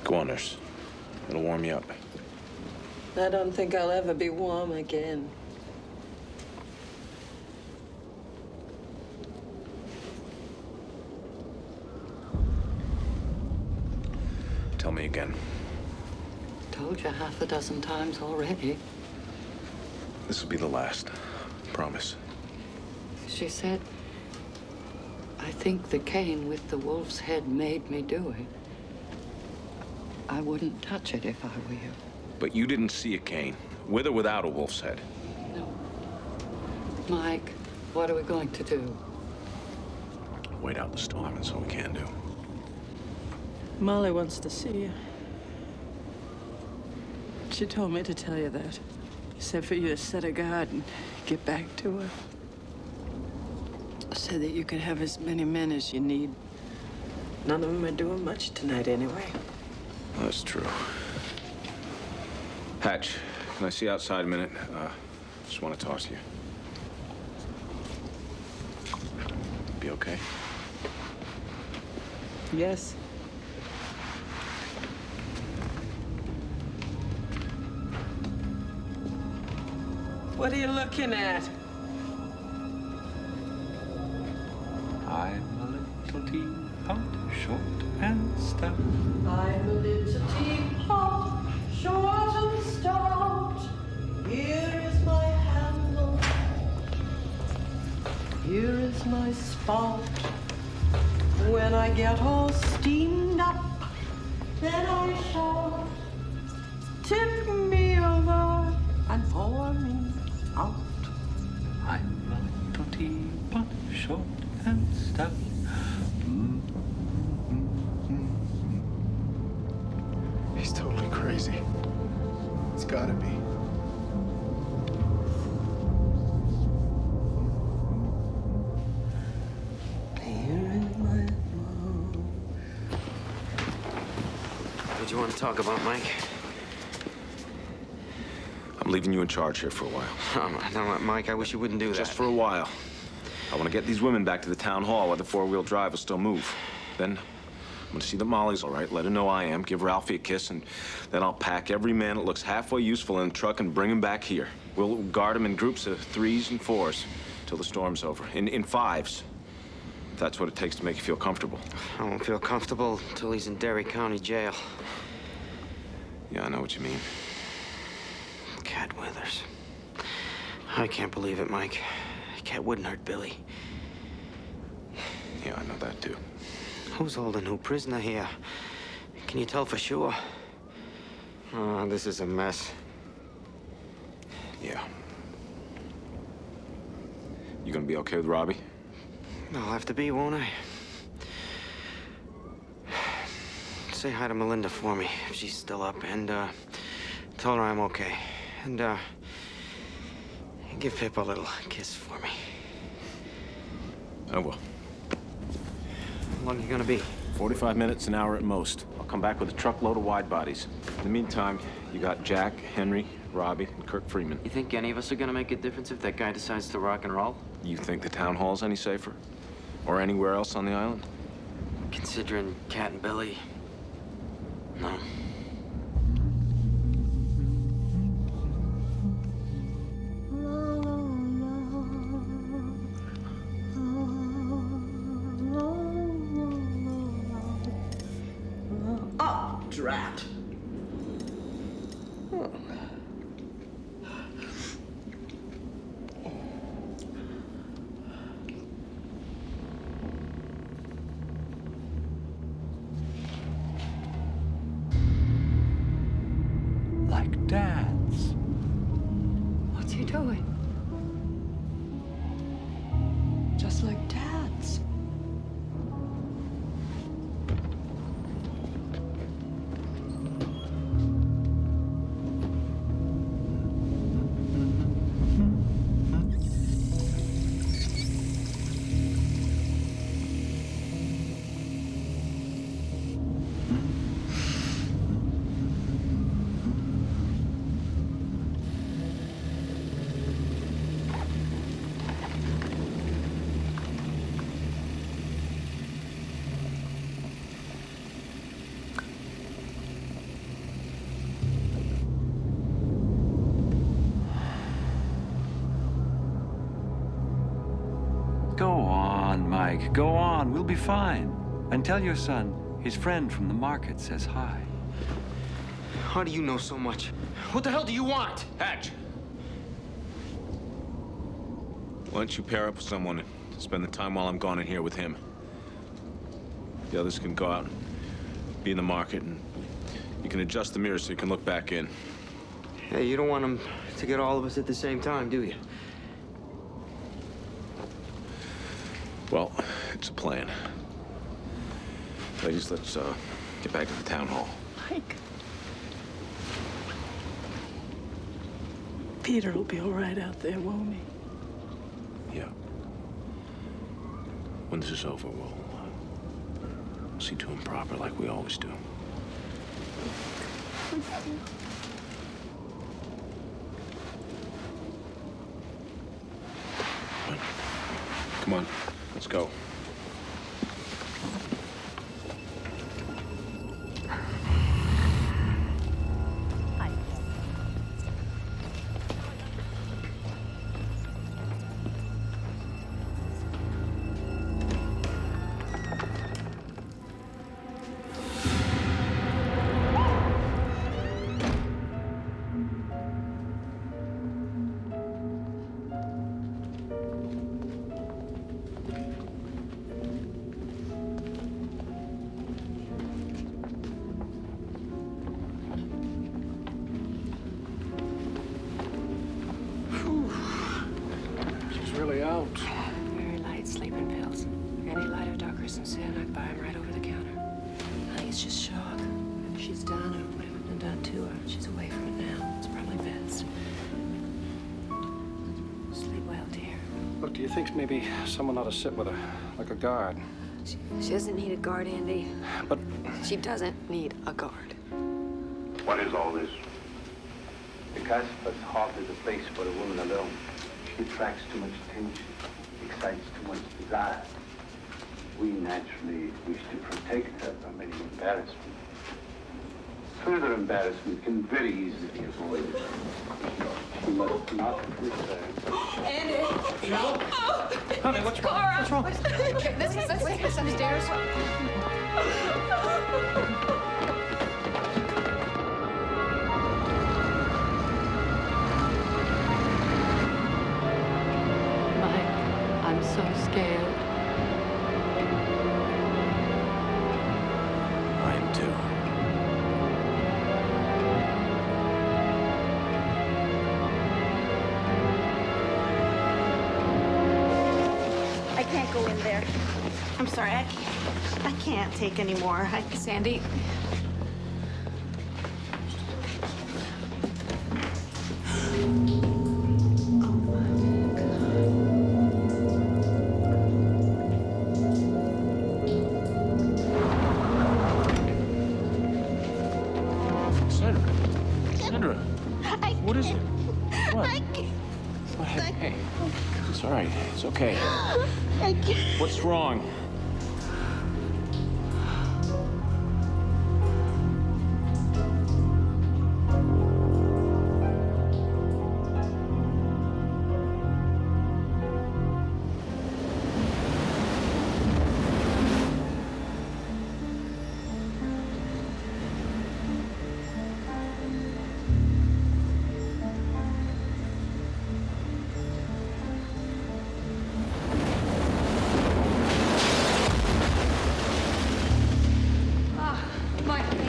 S11: Go on, nurse. It'll warm you up.
S18: I don't think I'll ever be warm again.
S11: Tell me again.
S18: Told you half a dozen times already.
S11: This will be the last. Promise.
S18: She said, I think the cane with the wolf's head made me do it. I wouldn't touch it if I were you.
S11: But you didn't see a cane, with or without a wolf's head.
S18: Mike, what are we going to do?
S11: Wait out the storm, that's all we can do.
S18: Molly wants to see you. She told me to tell you that. Said for you to set a guard and get back to her. Said that you could have as many men as you need. None of them are doing much tonight anyway.
S11: That's true. Hatch, can I see you outside a minute? Just want to talk to you. Be okay?
S18: Yes. What are you looking at?
S8: I'm a little teapot, short and stout.
S18: I'm a little teapot, short and stout. Here is my handle. Here is my spout. When I get all steamed up, then I shout, tip me over and pour me out.
S8: I'm a little teapot, short and stout.
S19: He's totally crazy. It's gotta be.
S4: What do you want to talk about, Mike?
S11: I'm leaving you in charge here for a while.
S4: No, Mike, I wish you wouldn't do that.
S11: Just for a while. I want to get these women back to the town hall where the four-wheel drive will still move. Then I'm going to see that Molly's all right, let her know I am, give Ralphie a kiss, and then I'll pack every man that looks halfway useful in the truck and bring him back here. We'll guard them in groups of 3s and 4s till the storm's over. In 5s. If that's what it takes to make you feel comfortable.
S4: I won't feel comfortable until he's in Derry County Jail.
S11: Yeah, I know what you mean.
S4: Cat Withers. I can't believe it, Mike. Cat wouldn't hurt Billy.
S11: Yeah, I know that, too.
S4: Who's holding who prisoner here? Can you tell for sure? Oh, this is a mess.
S11: Yeah. You gonna be okay with Robbie?
S4: I'll have to be, won't I? Say hi to Melinda for me, if she's still up, and, tell her I'm okay. And, give Pip a little kiss for me.
S11: I will.
S4: How long you gonna be?
S11: 45 minutes, an hour at most. I'll come back with a truckload of wide bodies. In the meantime, you got Jack, Henry, Robbie, and Kirk Freeman.
S4: You think any of us are gonna make a difference if that guy decides to rock and roll?
S11: You think the town hall's any safer? Or anywhere else on the island?
S4: Considering Cat and Billy, no.
S18: Oh, drat.
S8: Like Dad's.
S5: What's he doing?
S18: Just like Dad's.
S8: Go on, Mike. Go on. We'll be fine. And tell your son his friend from the market says hi.
S4: How do you know so much? What the hell do you want?
S11: Hatch! Why don't you pair up with someone and spend the time while I'm gone in here with him? The others can go out and be in the market, and you can adjust the mirror so you can look back in.
S4: Hey, you don't want him to get all of us at the same time, do you?
S11: Well, it's a plan. Ladies, let's get back to the town hall.
S1: Mike. Peter will be all right out there, won't he?
S11: Yeah. When this is over, we'll see to him proper like we always do. Come on, let's go.
S5: she's done or whatever's been done to her. She's away from it now. It's probably best. Sleep well, dear.
S23: Look, do you think maybe someone ought to sit with her, like a guard?
S5: She doesn't need a guard, Andy.
S23: But
S5: She doesn't need a guard.
S2: What is all this? The Casper's heart is a place for a woman alone. She attracts too much attention, excites too much desire. We naturally wish to protect her from any embarrassment. Further embarrassment can very easily be avoided. She must not return.
S15: Andy!
S2: Joe?
S23: Honey, what's wrong?
S15: Cora!
S23: What's wrong?
S15: Let's take this upstairs.
S18: I'm so scared.
S11: I am too.
S9: I can't go in there. I'm sorry, I can't take any more.
S15: Sandy.
S11: Sandra, what is it? What? Hey, it's all right. It's okay.
S9: I can't.
S11: What's wrong?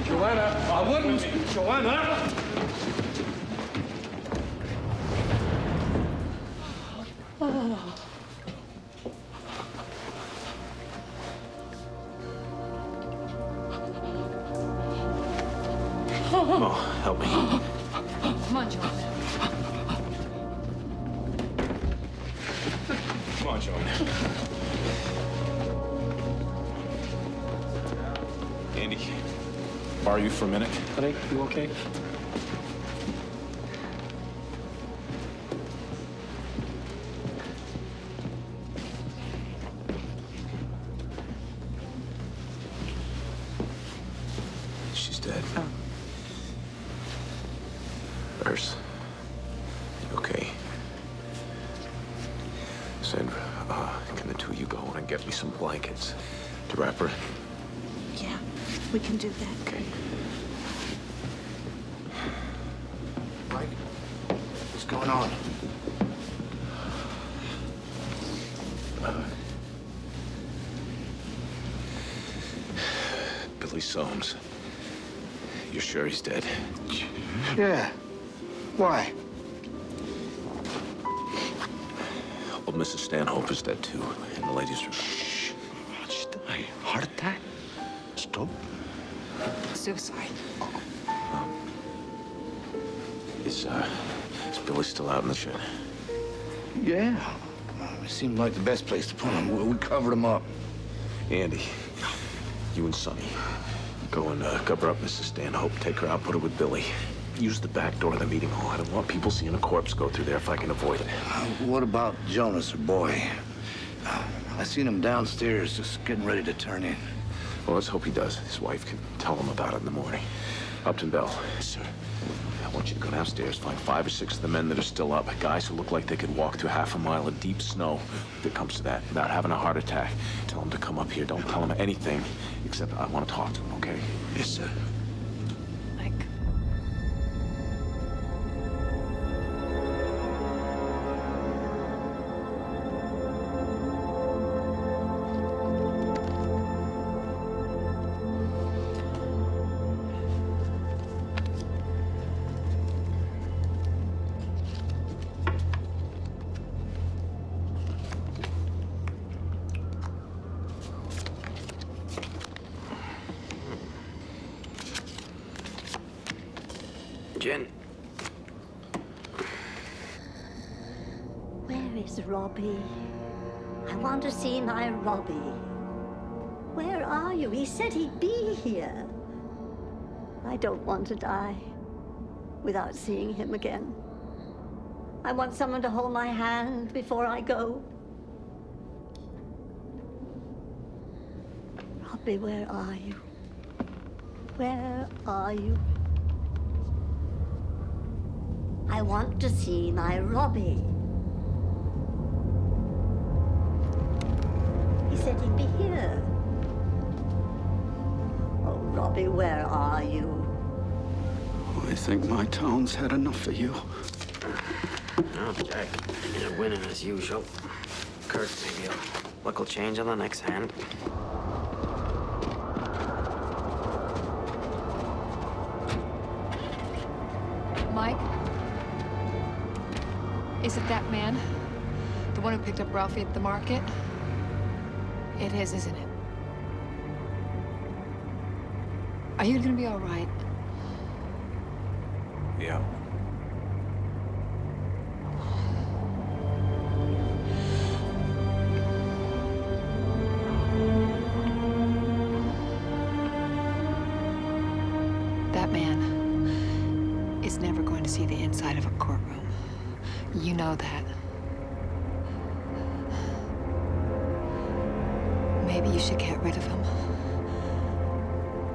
S23: Joanna, I wouldn't. Joanna!
S11: Mo, help me.
S15: Come on, Joanna.
S11: Come on, Joanna. Andy, borrow you for a minute?
S23: Honey, you okay?
S11: She's dead. Urs, you okay? Sandra, can the two of you go and get me some blankets to wrap her?
S9: Yeah, we can do that.
S11: Okay.
S3: Mike, what's going on?
S11: Billy Soames. You're sure he's dead?
S3: Yeah. Why?
S11: Old Mrs. Stanhope is dead too, and the ladies are.
S3: She died. Heart attack? Stroke?
S5: Suicide.
S11: Is Billy still out in the shed?
S3: Yeah. It seemed like the best place to put him. We covered him up.
S11: Andy, you and Sonny, go and cover up Mrs. Stanhope. Take her out, put her with Billy. Use the back door of the meeting hall. I don't want people seeing a corpse go through there if I can avoid it.
S3: What about Jonas, her boy? I seen him downstairs just getting ready to turn in.
S11: Well, let's hope he does. His wife can tell him about it in the morning. Upton Bell. Sir. I want you to go downstairs, find 5 or 6 of the men that are still up. Guys who look like they could walk through half a mile of deep snow if it comes to that, without having a heart attack. Tell them to come up here. Don't tell them anything, except I want to talk to them, okay?
S3: Yes, sir.
S5: Mike.
S4: gin.
S13: Where is Robbie? I want to see my Robbie. Where are you? He said he'd be here. I don't want to die without seeing him again. I want someone to hold my hand before I go. Robbie, where are you? Where are you? I want to see my Robbie. He said he'd be here. Oh, Robbie, where are you?
S22: I think my town's had enough of you.
S4: Oh, Jack, you're winning as usual. Kirk, maybe luck will change on the next hand.
S15: Mike? Is it that man? The one who picked up Ralphie at the market? It is, isn't it? Are you gonna be all right?
S8: Yeah.
S15: That man is never going to see the inside of a courtroom. You know that. Maybe you should get rid of him.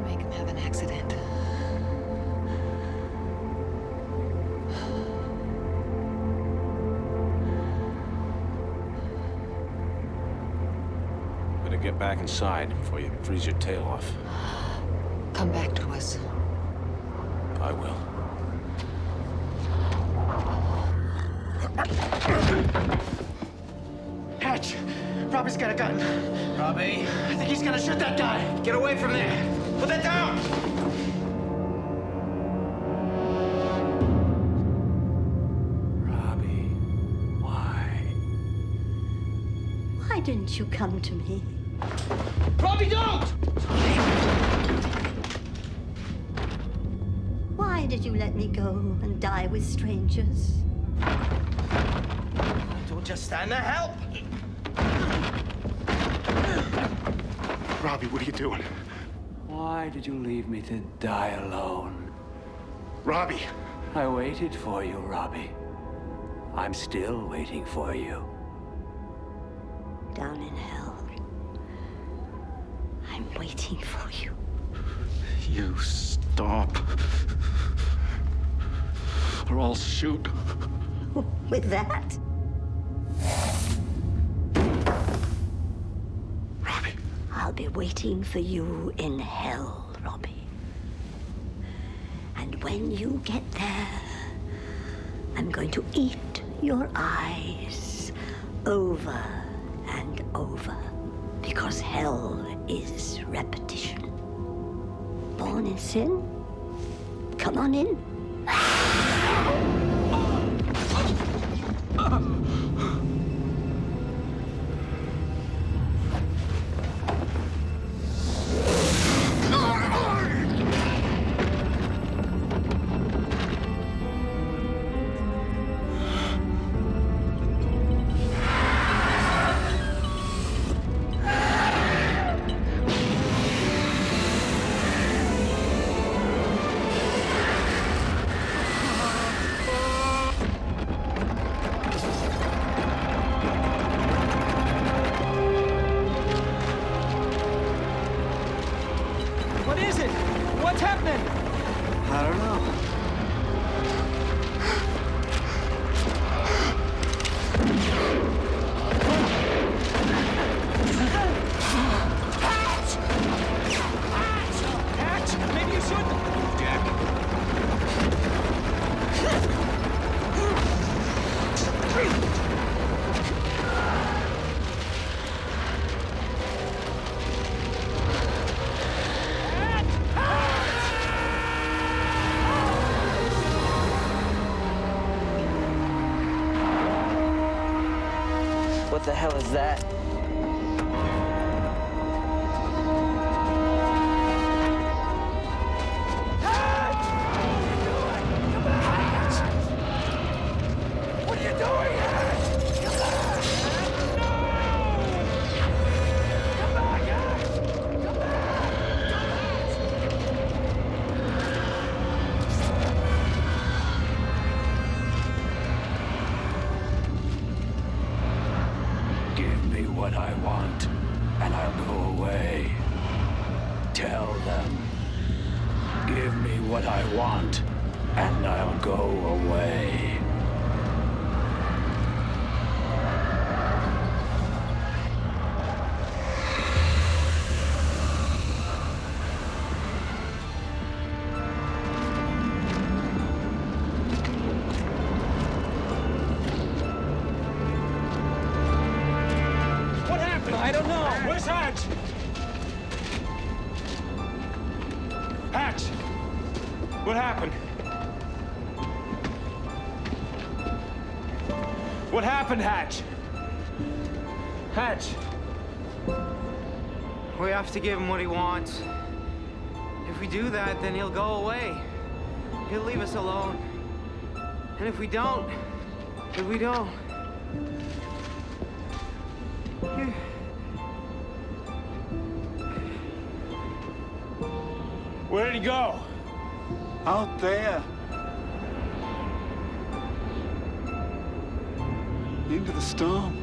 S15: Make him have an accident.
S11: Better get back inside before you freeze your tail off.
S15: Come back to us.
S11: I will.
S10: Hatch! Robbie's got a gun. Robbie, I think he's gonna shoot that guy. Get away from there. Put that down!
S8: Robbie, why?
S13: Why didn't you come to me?
S10: Robbie, don't!
S13: Why did you let me go and die with strangers?
S10: Don't just stand there. Help!
S23: Robbie, what are you doing?
S8: Why did you leave me to die alone?
S23: Robbie!
S8: I waited for you, Robbie. I'm still waiting for you.
S13: Down in hell. I'm waiting for you.
S22: You stop. Or I'll shoot.
S13: With that?
S23: Robbie.
S13: I'll be waiting for you in hell, Robbie. And when you get there, I'm going to eat your eyes over and over. Because hell is repetition. Born in sin? Come on in.
S10: What is it? What's happening?
S4: I don't know.
S10: Hatch! Maybe you shouldn't.
S4: What the hell is that?
S10: Hatch! What are you doing? Come
S8: I want, and I'll go away.
S23: What happened? I don't know.
S11: Where's Hatch? Hatch! What happened? What happened, Hatch? Hatch!
S10: We have to give him what he wants. If we do that, then he'll go away. He'll leave us alone. And if we don't...
S11: Where did he go?
S19: Out there. Into the storm.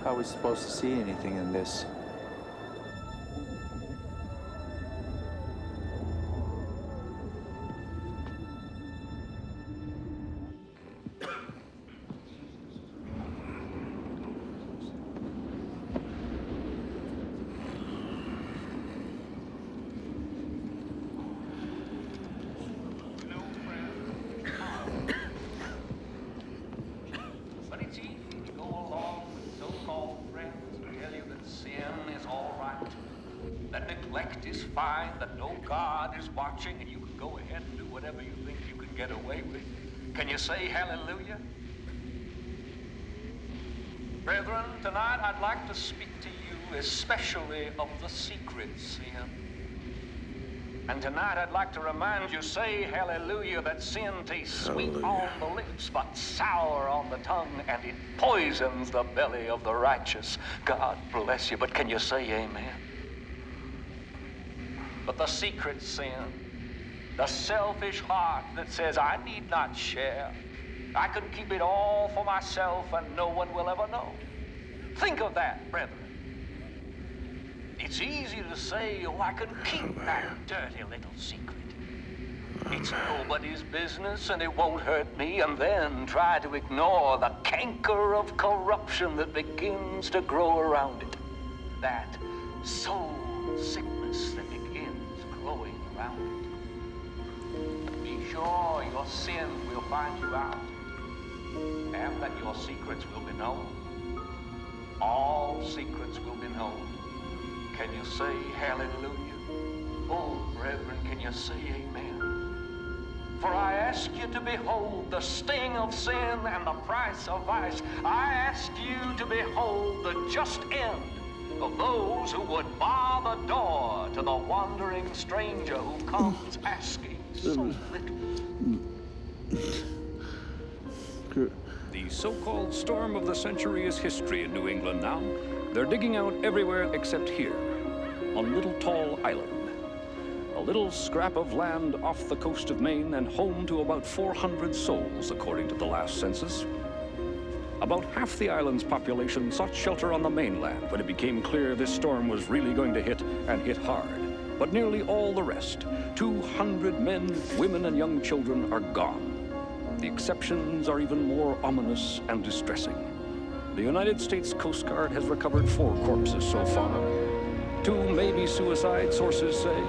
S23: How are we supposed to see anything in this?
S8: But it's easy to go along with so-called friends who tell you that sin is all right, that neglect is fine, that no God is watching, and you can go ahead and do whatever you think you can get away with. Can you say hallelujah? Brethren, tonight I'd like to speak to you especially of the secret sin. And tonight I'd like to remind you, say hallelujah, that sin tastes sweet on the lips, but sour on the tongue, and it poisons the belly of the righteous. God bless you, but can you say amen? But the secret sin, the selfish heart that says, I need not share. I can keep it all for myself and no one will ever know. Think of that, brethren. It's easy to say, oh, I can keep that dirty little secret. It's nobody's business and it won't hurt me, and then try to ignore the canker of corruption that begins to grow around it. That soul sickness that begins growing around it. Be sure your sin will find you out, and that your secrets will be known. All secrets will be known. Can you say hallelujah? Oh, brethren, can you say amen? For I ask you to behold the sting of sin and the price of vice. I ask you to behold the just end of those who would bar the door to the wandering stranger who comes asking so little.
S16: The so-called storm of the century is history in New England now. They're digging out everywhere except here, on Little Tall Island. A little scrap of land off the coast of Maine and home to about 400 souls, according to the last census. About half the island's population sought shelter on the mainland when it became clear this storm was really going to hit, and hit hard. but nearly all the rest, 200 men, women, and young children, are gone. The exceptions are even more ominous and distressing. The United States Coast Guard has recovered 4 corpses so far. 2 may be suicide, sources say,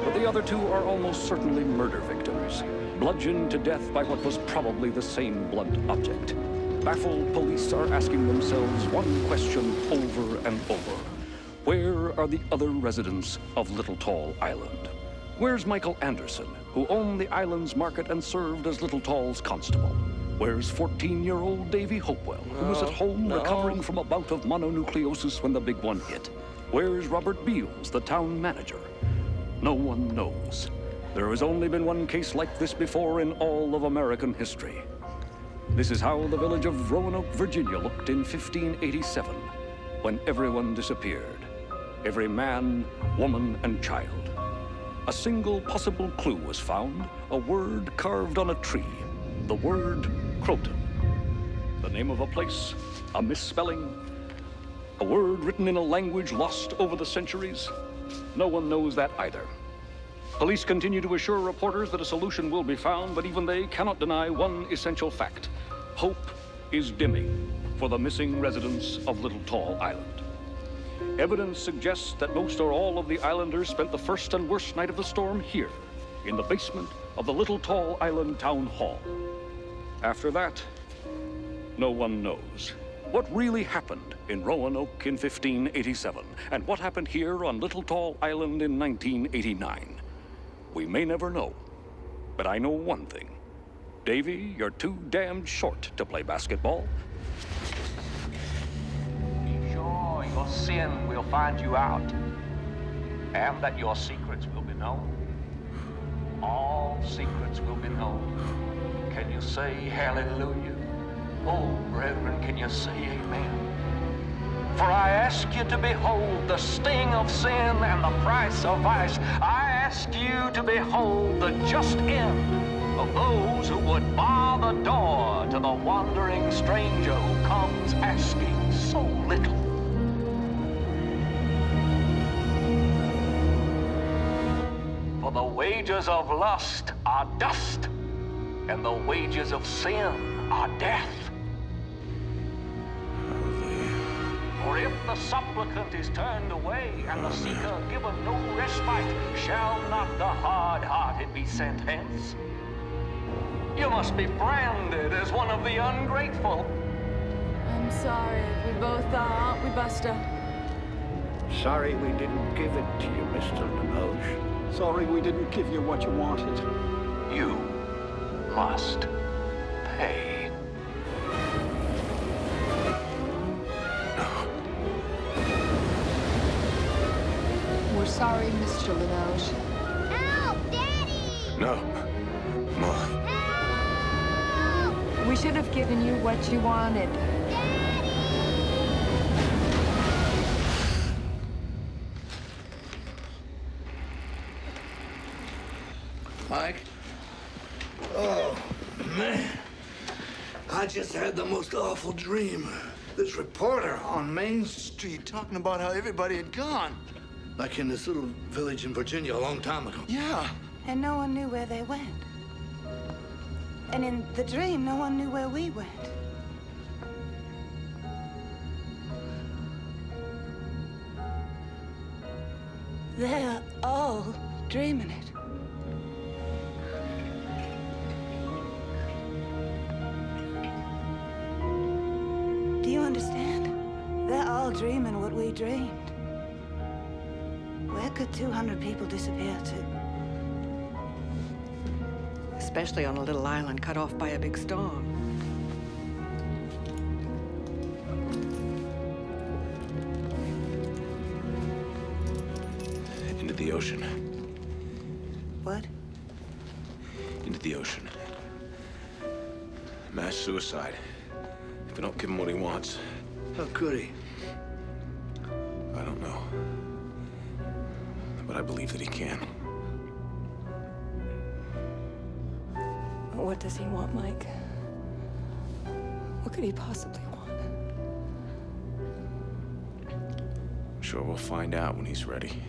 S16: but the other 2 are almost certainly murder victims, bludgeoned to death by what was probably the same blunt object. Baffled police are asking themselves one question over and over. Where are the other residents of Little Tall Island? Where's Michael Anderson, who owned the island's market and served as Little Tall's constable? Where's 14-year-old Davy Hopewell, who was at home recovering from a bout of mononucleosis when the big one hit? Where's Robert Beals, the town manager? No one knows. There has only been one case like this before in all of American history. This is how the village of Roanoke, Virginia looked in 1587, when everyone disappeared. Every man, woman, and child. A single possible clue was found, a word carved on a tree. The word Croton. The name of a place, a misspelling, a word written in a language lost over the centuries. No one knows that either. Police continue to assure reporters that a solution will be found, but even they cannot deny one essential fact. Hope is dimming for the missing residents of Little Tall Island. Evidence suggests that most or all of the islanders spent the first and worst night of the storm here, in the basement of the Little Tall Island Town Hall. After that, no one knows. What really happened in Roanoke in 1587, and what happened here on Little Tall Island in 1989? We may never know, but I know one thing. Davy, you're too damned short to play basketball.
S6: Be sure your sin will find you out, and that your secrets will be known. All secrets will be known. Can you say hallelujah? Oh, brethren, can you say amen? For I ask you to behold the sting of sin and the price of vice. I ask you to behold the just end of those who would bar the door to the wandering stranger who comes asking so little. For the wages of lust are dust, and the wages of sin are death. For if the supplicant is turned away, and the seeker given no respite, shall not the hard-hearted be sent hence? You must be branded as one of the ungrateful.
S15: I'm sorry. We both are, aren't we, Buster?
S24: Sorry we didn't give it to you, Mr. Lenoche.
S19: Sorry we didn't give you what you wanted.
S6: You must pay.
S15: We're sorry, Mr. Lenoche.
S9: Help, Daddy!
S11: No. Molly.
S15: We should have given you what you wanted.
S3: Mike? Oh, man. I just had the most awful dream. This reporter on Main Street talking about how everybody had gone. Like in this little village in Virginia a long time ago.
S9: Yeah. And no one knew where they went. And in the dream, no one knew where we went. They're all dreaming it. Do you understand? They're all dreaming what we dreamed. Where could 200 people disappear to?
S17: Especially on a little island cut off by a big storm.
S11: Into the ocean.
S9: What?
S11: Into the ocean. Mass suicide. If we don't give him what he wants.
S3: How could he?
S11: I don't know. But I believe that he can.
S15: What does he want, Mike? What could he possibly want?
S11: I'm sure we'll find out when he's ready.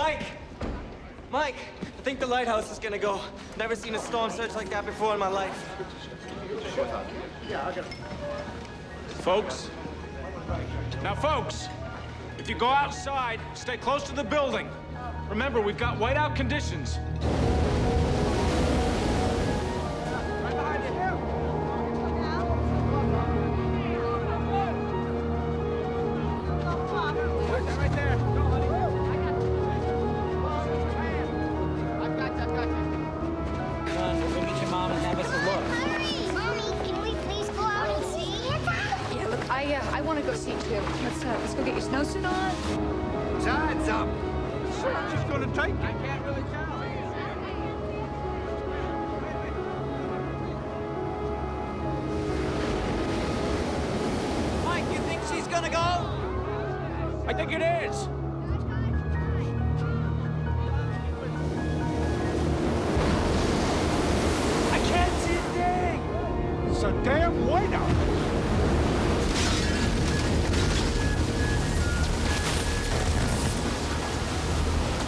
S10: Mike! Mike! I think the lighthouse is gonna go. Never seen a storm surge like that before in my life.
S19: Yeah, I got it.
S11: Folks. Now, folks, if you go outside, stay close to the building. Remember, we've got whiteout conditions.
S19: Right behind you. Right there. Go, honey. I've got you.
S10: Come on, we'll go get your mom and have us a look.
S9: Mommy, can we please go out and see?
S15: Yeah, look, I want to go see too. Let's go get your snowsuit on.
S24: Time's up.
S19: She's gonna take it.
S10: I can't really tell. Mike, you think she's gonna go?
S11: I think it is.
S10: I can't see a thing!
S19: It's a damn whiteout.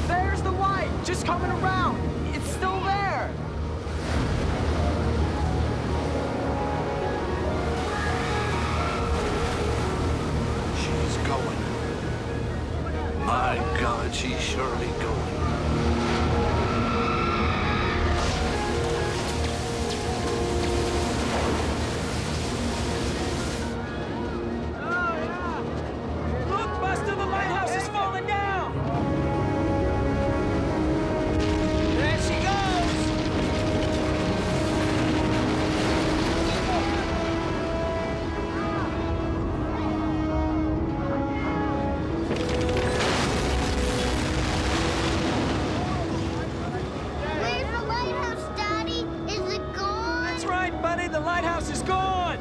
S10: There's the white, just coming around. It's still there.
S3: She's going. My God, she's surely going.
S10: Look, Buster, the lighthouse is falling down. There she goes.
S9: Where's the lighthouse, Daddy? Is it gone?
S10: That's right, buddy. The lighthouse is gone.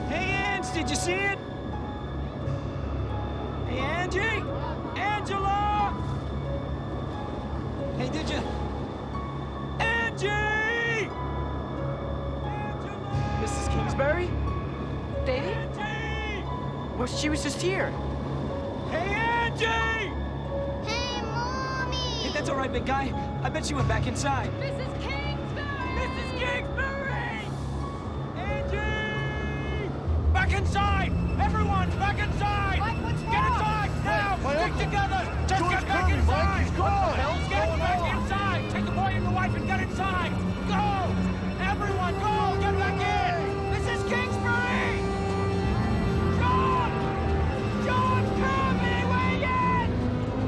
S10: Hey, Ange, did you see it? Hey, Angie? Angela! Hey, did you? Angie! Angela! Mrs. Kingsbury?
S15: Baby?
S10: Angie!
S15: Well, she was just here.
S10: Hey, Angie!
S9: Hey, Mommy!
S10: Hey, that's all right, big guy. I bet she went back inside.
S15: Mrs. Kingsbury!
S10: Mrs. Kingsbury! Angie! Back inside! Everyone, back inside!
S15: Mike, what's
S10: Get
S15: wrong?
S10: inside now!
S24: My
S10: Stick
S24: uncle.
S10: together! Just
S24: George
S10: get back
S24: coming,
S10: inside!
S24: Mike, he's gone.
S10: What the hell's get back inside! Take the boy and the wife and get inside! Go! Everyone, go! Get back in! Mrs. Kingsbury! John! John, come anyway yet!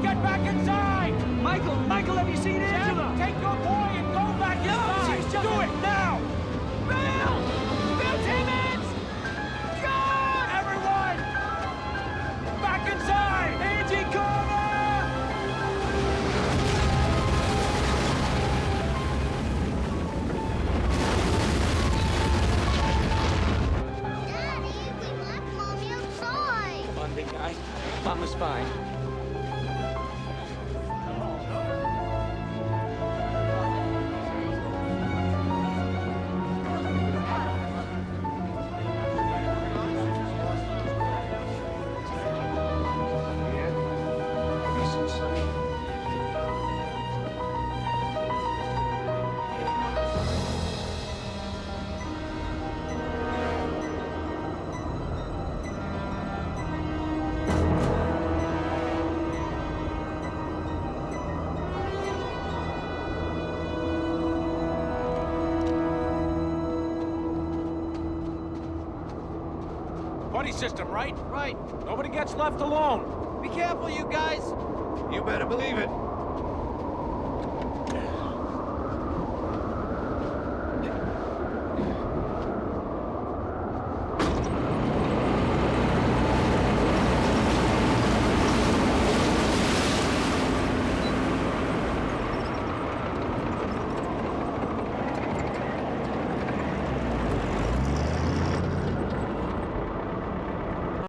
S10: Get back inside! Michael, have you seen Angela? Take your boy and go back inside! She's just... Do it now! Bill Timmons! John! Everyone! Back inside! Angie, cover!
S9: Daddy, we left Mommy outside.
S10: Come on, big guy. Mama's fine.
S11: Buddy system, right?
S10: Right.
S11: Nobody gets left alone.
S10: Be careful, you guys.
S24: You better believe it.